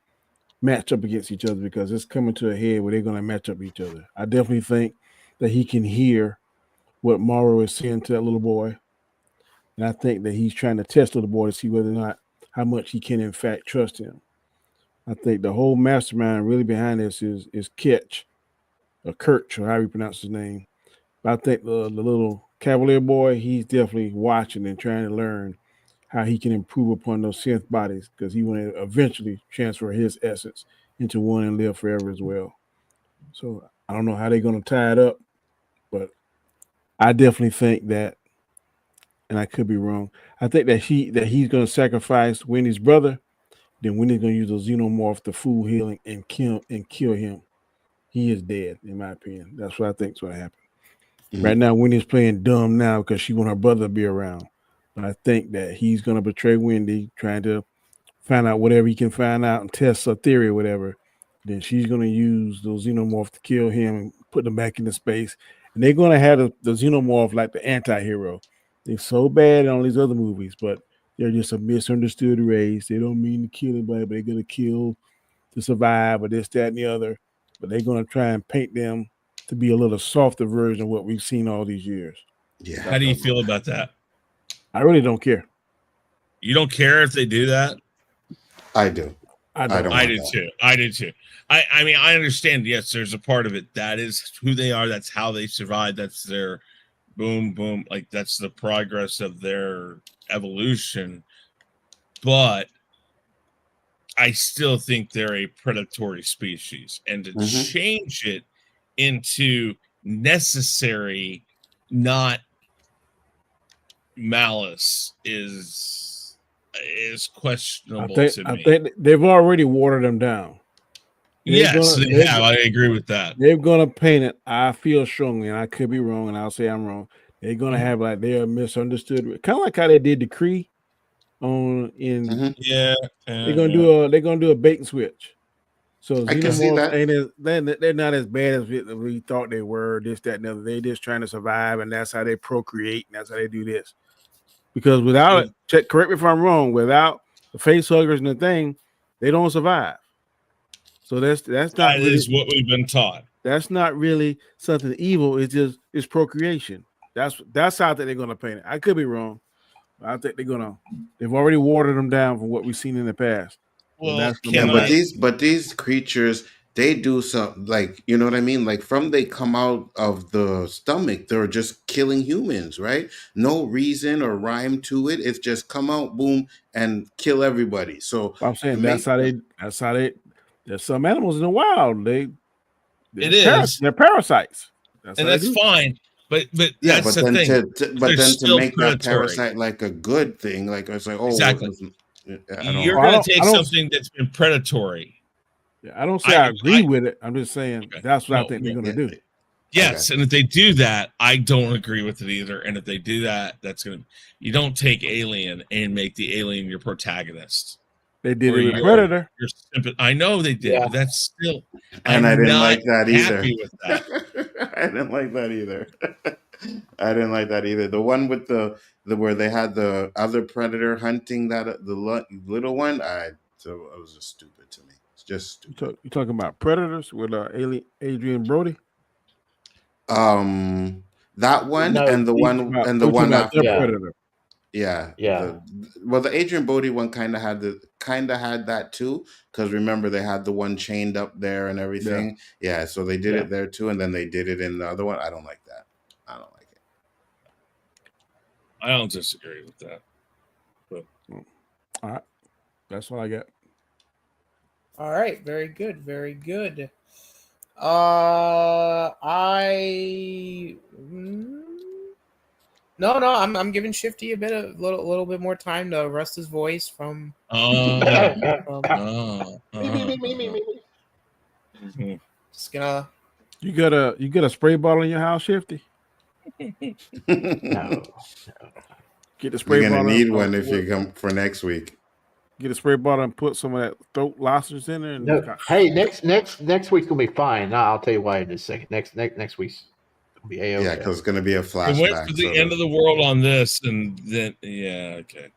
match up against each other, because it's coming to a head where they're going to match up each other. I definitely think that he can hear what Morrow is saying to that little boy. And I think that he's trying to test the little boy to see whether or not how much he can in fact trust him. I think the whole mastermind really behind this is Ketch or Kirch or however you pronounce his name. But I think the little Cavalier boy, he's definitely watching and trying to learn how he can improve upon those synth bodies because he want to eventually transfer his essence into one and live forever as well. So I don't know how they're going to tie it up, but I definitely think that, and I could be wrong. I think that he's going to sacrifice Wendy's brother. Then Wendy's going to use the xenomorph to fool healing and kill him. He is dead, in my opinion. That's what I think is going to happen. Mm-hmm. Right now, Wendy's playing dumb now because she want her brother to be around. But I think that he's going to betray Wendy, trying to find out whatever he can find out and test her theory or whatever. Then she's going to use those xenomorphs to kill him and put them back into space. And they're going to have the xenomorph like the anti-hero. They're so bad in all these other movies, but they're just a misunderstood race. They don't mean to kill anybody, but they're going to kill to survive or this, that, and the other. But they're going to try and paint them to be a little softer version of what we've seen all these years. Yeah. How do you feel about that? I really don't care. You don't care if they do that? I do. I do too. I do too. I mean, I understand. Yes, there's a part of it that is who they are. That's how they survive. That's their boom, boom. Like that's the progress of their evolution. But I still think they're a predatory species, and to change it into necessary, not malice is questionable to me. I think they've already watered them down. They have. I agree with that. They're going to paint it. I feel strongly, and I could be wrong, and I'll say I'm wrong. They're going to have like they're misunderstood, kind of like how they did the Kree on in. Yeah, they're going to do a bait and switch. So I can see that. They're not as bad as we thought they were. This, that, and the other. They're just trying to survive, and that's how they procreate, and that's how they do this. Because without it, correct me if I'm wrong, without the face huggers and the thing, they don't survive. So that's not that really, is what we've been taught. That's not really something evil. It's procreation. That's how I think they're gonna paint it. I could be wrong. I think they've already watered them down from what we've seen in the past. Well, but these creatures, they do something like, you know what I mean? Like from they come out of the stomach, they're just killing humans, right? No reason or rhyme to it. It's just come out, boom, and kill everybody. So I'm saying that's how they. There's some animals in the wild. They're parasites. That's fine. But yeah, that's but then thing. to make that parasite like a good thing, like it's like exactly. You're going to take something that's been predatory. Yeah, I don't say I agree with it. I'm just saying that's what I think they're going to do. Yes, and if they do that, I don't agree with it either. And if they do that, that's going to. You don't take Alien and make the alien your protagonist. They did it with Predator. I know they did. But that's still. And I didn't like that either. With that. I didn't like that either. I didn't like that either. The one with the where they had the other predator hunting that the little one, it was just stupid to me. It's just stupid. You talking about Predators with Adrian Brody? That one and the one after Predator. Yeah. The Adrian Brody one kind of had that too, because remember they had the one chained up there and everything. Yeah, so they did it there too, and then they did it in the other one. I don't like that. I don't like it. I don't disagree with that. But all right, that's what I got. All right, very good, very good. No, I'm giving Shifty a little bit more time to rest his voice from. Just gonna. You got a spray bottle in your house, Shifty? No. Get the spray bottle. You're gonna need one if you come for next week. Get a spray bottle and put some of that throat lozenge in there. And hey, next week's gonna be fine. I'll tell you why in a second. Next week's gonna be A-OK. Yeah, because it's gonna be a flashback. We went to the end of the world on this, and then okay.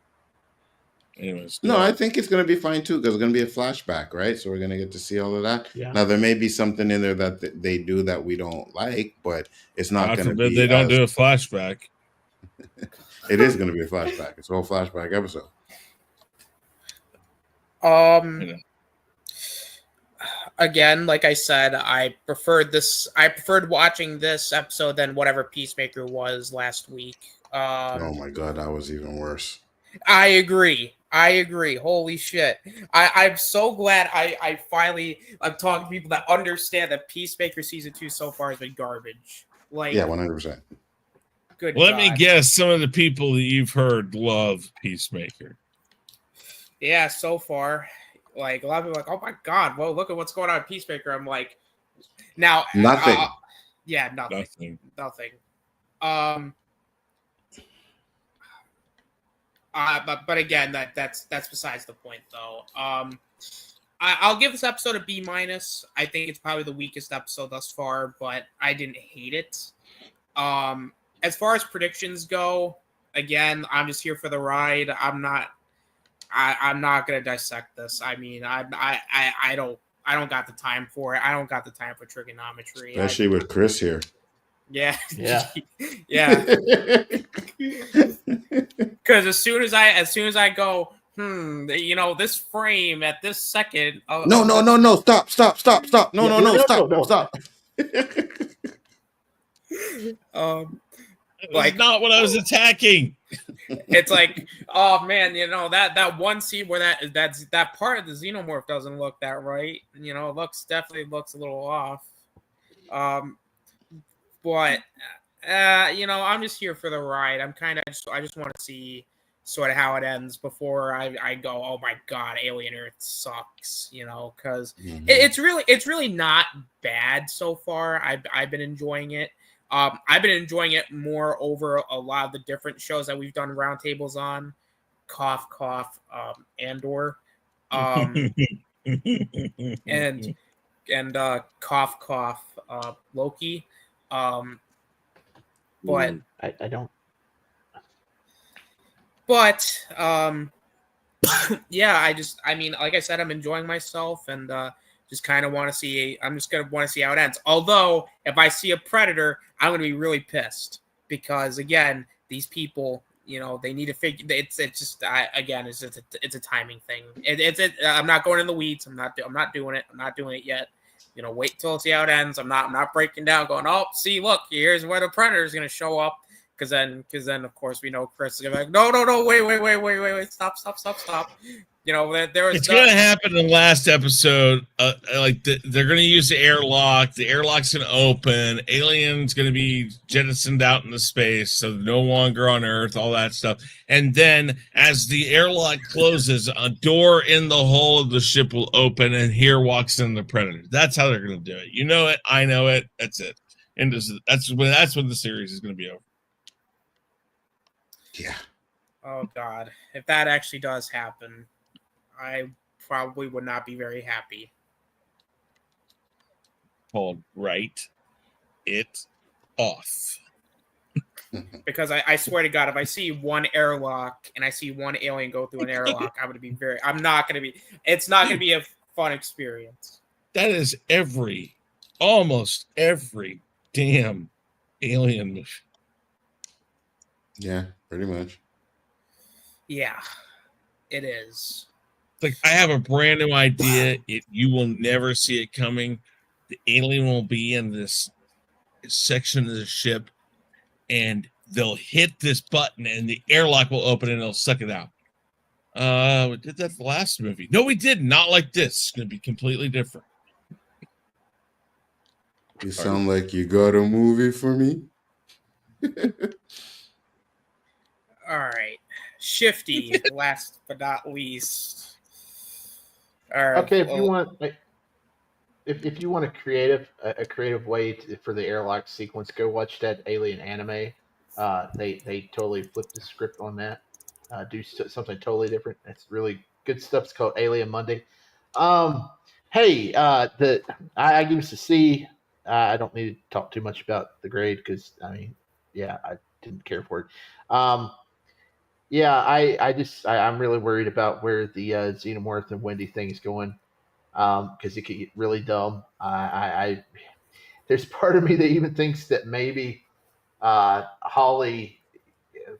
Anyways, no, I think it's gonna be fine too because it's gonna be a flashback, right? So we're gonna get to see all of that. Yeah. Now there may be something in there that they do that we don't like, but it's not gonna be. They don't do a flashback. It is gonna be a flashback. It's a whole flashback episode. again, like I said, I preferred watching this episode than whatever Peacemaker was last week. Oh my god, that was even worse. I agree. Holy shit. I'm so glad I'm talking to people that understand that Peacemaker season 2 so far has been garbage. Like, Yeah, 100%. good Let God. me guess, some of the people that you've heard love Peacemaker. Yeah, so far. Like, a lot of people are like, oh my God, well, look at what's going on in Peacemaker. I'm like, now. Nothing. Yeah, nothing. But again, that's besides the point, though. I'll give this episode a B minus. I think it's probably the weakest episode thus far, but I didn't hate it. As far as predictions go, again, I'm just here for the ride. I'm not gonna dissect this. I mean, I don't got the time for it. I don't got the time for trigonometry. Especially with Chris here. Yeah. Yeah. Yeah. Because as soon as I go, this frame at this second. No. Stop. Stop. Like, not what I was attacking. It's like, oh man, that one scene where that part of the xenomorph doesn't look that right. Definitely looks a little off. But I'm just here for the ride. I just want to see sort of how it ends before I go, oh my God, Alien Earth sucks. Because it's really not bad so far. I've been enjoying it. I've been enjoying it more over a lot of the different shows that we've done roundtables on. Cough, cough, Andor, and cough, cough, Loki. But I don't. But yeah, like I said, I'm enjoying myself and just kind of want to see. I'm just gonna want to see how it ends. Although, if I see a Predator, I'm gonna be really pissed because again, these people, they need to figure. It's just it's a timing thing. I'm not going in the weeds. I'm not doing it. I'm not doing it yet. Wait till see how it ends. I'm not breaking down. Going, oh, see, look, here's where the Predator is gonna show up. Because then, of course, we know Chris is gonna be like, no, wait, stop. There was it's gonna happen in the last episode. They're gonna use the airlock. The airlock's gonna open. Alien's gonna be jettisoned out into space, so no longer on Earth. All that stuff. And then, as the airlock closes, a door in the hull of the ship will open, and here walks in the Predator. That's how they're gonna do it. You know it. I know it. That's it. And that's when the series is gonna be over. Yeah. Oh God! If that actually does happen, I probably would not be very happy. Called Write It Off. Because I swear to God, if I see one airlock and I see one alien go through an airlock, it's not gonna be a fun experience. That is almost every damn Alien movie. Yeah, pretty much. Yeah, it is. Like, I have a brand new idea. You will never see it coming. The alien will be in this section of the ship, and they'll hit this button, and the airlock will open, and they'll suck it out. We did that the last movie. No, we did not like this. It's going to be completely different. You sound like you got a movie for me. All right, Shifty. Last but not least. All right. Okay, if you want a creative way for the airlock sequence, go watch that Alien anime. They totally flipped the script on that. Do something totally different. It's really good stuff. It's called Alien Monday. Hey, I give this a C. I don't need to talk too much about the grade because I didn't care for it. I'm really worried about where the Xenomorph and Wendy thing is going because it could get really dumb. There's part of me that even thinks that maybe Holly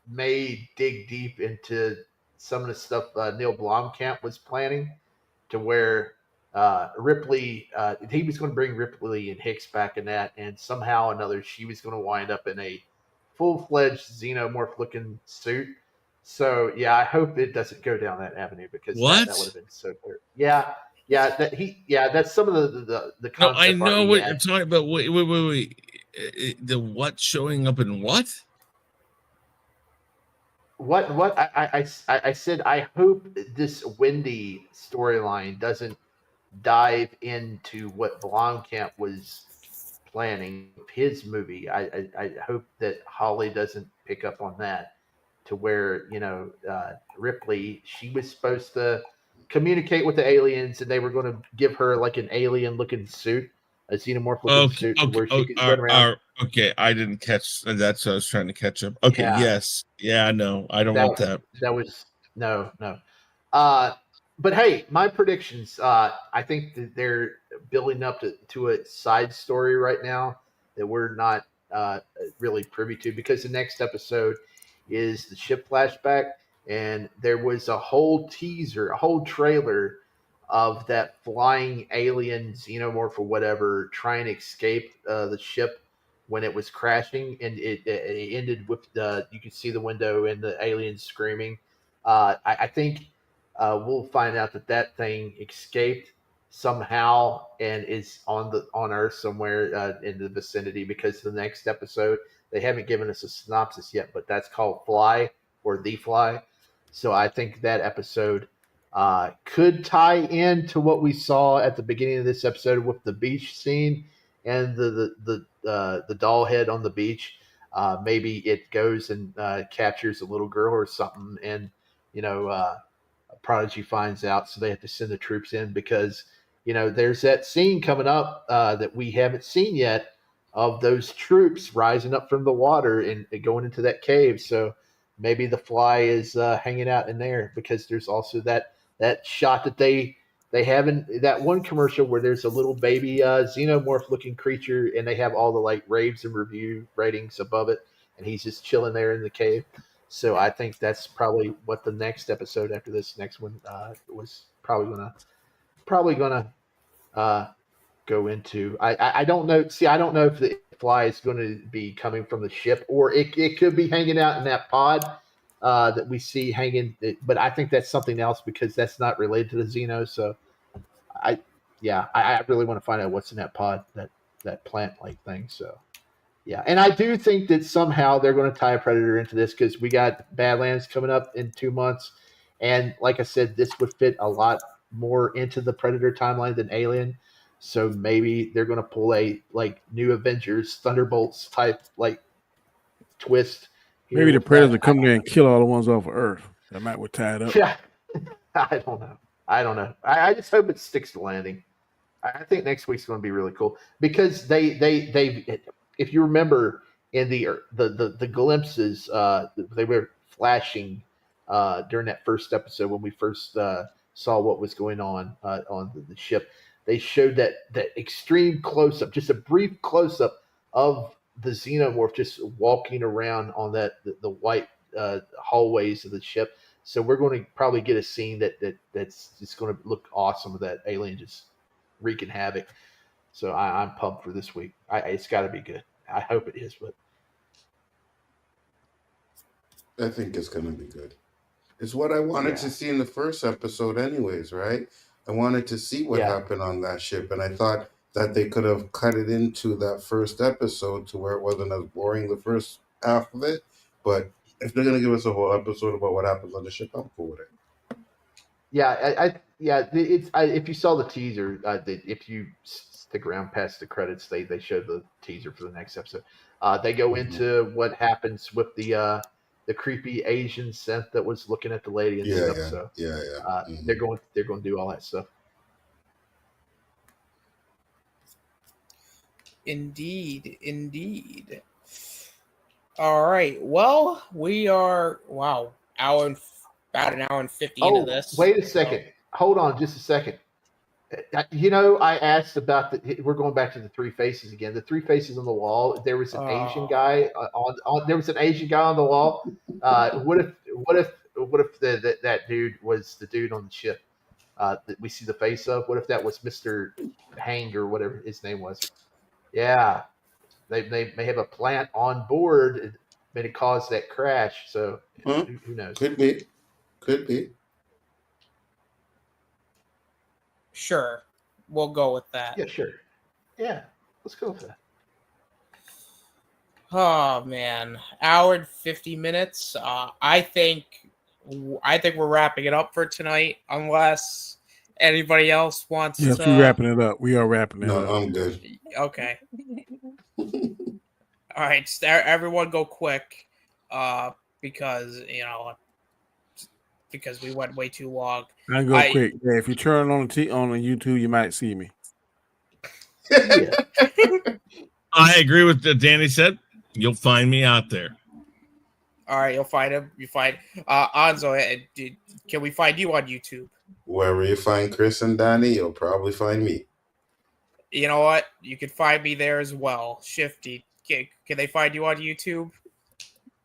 may dig deep into some of the stuff Neil Blomkamp was planning to where Ripley, he was going to bring Ripley and Hicks back in that, and somehow or another she was going to wind up in a full-fledged xenomorph looking suit. So yeah, I hope it doesn't go down that avenue because that would have been so clear. Yeah, that's some of the No, I concept art know he what had. you're talking about. Wait. The what showing up in what? What I said I hope this Wendy storyline doesn't dive into what Blomkamp was planning his movie. I hope that Holly doesn't pick up on that to where Ripley, she was supposed to communicate with the aliens and they were going to give her like an alien looking suit, a xenomorph looking suit to where she could run around. Okay, I didn't catch that's what I was trying to catch up. Okay, Yeah, yes. Yeah, no, I don't want that. that was no. But hey, my predictions. I think that they're building up to a side story right now that we're not really privy to because the next episode is the ship flashback, and there was a whole teaser, a whole trailer of that flying alien xenomorph or whatever trying to escape the ship when it was crashing, and it ended with you could see the window and the aliens screaming. I think we'll find out that thing escaped somehow and is on Earth somewhere in the vicinity because the next episode they haven't given us a synopsis yet, but that's called Fly or The Fly. So I think that episode could tie into what we saw at the beginning of this episode with the beach scene and the doll head on the beach. Maybe it goes and captures a little girl or something, and Prodigy finds out, so they have to send the troops in because there's that scene coming up that we haven't seen yet of those troops rising up from the water and going into that cave. So maybe the Fly is hanging out in there because there's also that shot that they have in that one commercial where there's a little baby xenomorph looking creature and they have all the like raves and review ratings above it, and he's just chilling there in the cave. So I think that's probably what the next episode after this next one was probably gonna go into. I don't know. See, I don't know if the Fly is going to be coming from the ship or it could be hanging out in that pod that we see hanging. But I think that's something else because that's not related to the Xeno. So I really want to find out what's in that pod, that plant like thing. So. Yeah, and I do think that somehow they're going to tie a Predator into this because we got Badlands coming up in 2 months, and like I said, this would fit a lot more into the Predator timeline than Alien. So maybe they're going to pull a like New Avengers Thunderbolts type like twist. Maybe the Predator come there and kill all the ones off of Earth. That might would tie it up. Yeah, I don't know. I just hope it sticks to landing. I think next week's going to be really cool because they if you remember in the glimpses they were flashing during that first episode when we first saw what was going on the ship. They showed that extreme close up, just a brief close up of the xenomorph just walking around on the white hallways of the ship. So we're going to probably get a scene that's just going to look awesome with that alien just wreaking havoc. So I'm pumped for this week. It's got to be good. I hope it is, but I think it's going to be good. It's what I wanted to see in the first episode anyways, right? I wanted to see what happened on that ship, and I thought that they could have cut it into that first episode to where it wasn't as boring the first half of it. But if they're going to give us a whole episode about what happens on the ship, I'm cool with it. Yeah, if you saw the teaser, if you stick around past the credits, they show the teaser for the next episode. They go into what happens with the creepy Asian synth that was looking at the lady and stuff. So they're going to do all that stuff. Indeed. All right. Well, we are about an hour and 50 into this. Wait a second. Hold on just a second. I asked about we're going back to the three faces again. The three faces on the wall. There was an Asian guy there was an Asian guy on the wall. What if that dude was the dude on the ship? that we see the face of? What if that was Mr. Hang or whatever his name was? Yeah, they may have a plant on board and may have caused that crash. So Huh? who knows? Could be. Could be. Sure, we'll go with that. Yeah, sure. Yeah, let's go with that. Oh man, hour and 50 minutes. I think we're wrapping it up for tonight, unless anybody else wants Yes, to. we're wrapping it up. We are wrapping it No, up. I'm good. Okay. All right, everyone, go quick, because because we went way too long. I can go quick. Yeah, if you turn on on the YouTube, you might see me. Yeah. I agree with what Danny said. You'll find me out there. All right, you'll find him. You find Anzo. Can we find you on YouTube? Wherever you find Chris and Danny, you'll probably find me. You know what? You can find me there as well. Shifty. Can they find you on YouTube?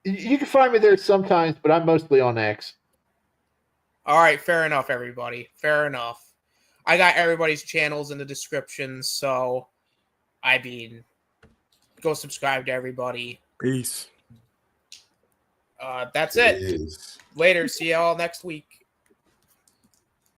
You can find me there sometimes, but I'm mostly on X. All right, fair enough, everybody. Fair enough. I got everybody's channels in the description, so I mean, go subscribe to everybody. Peace. That's it. Yes. Later. See y'all next week.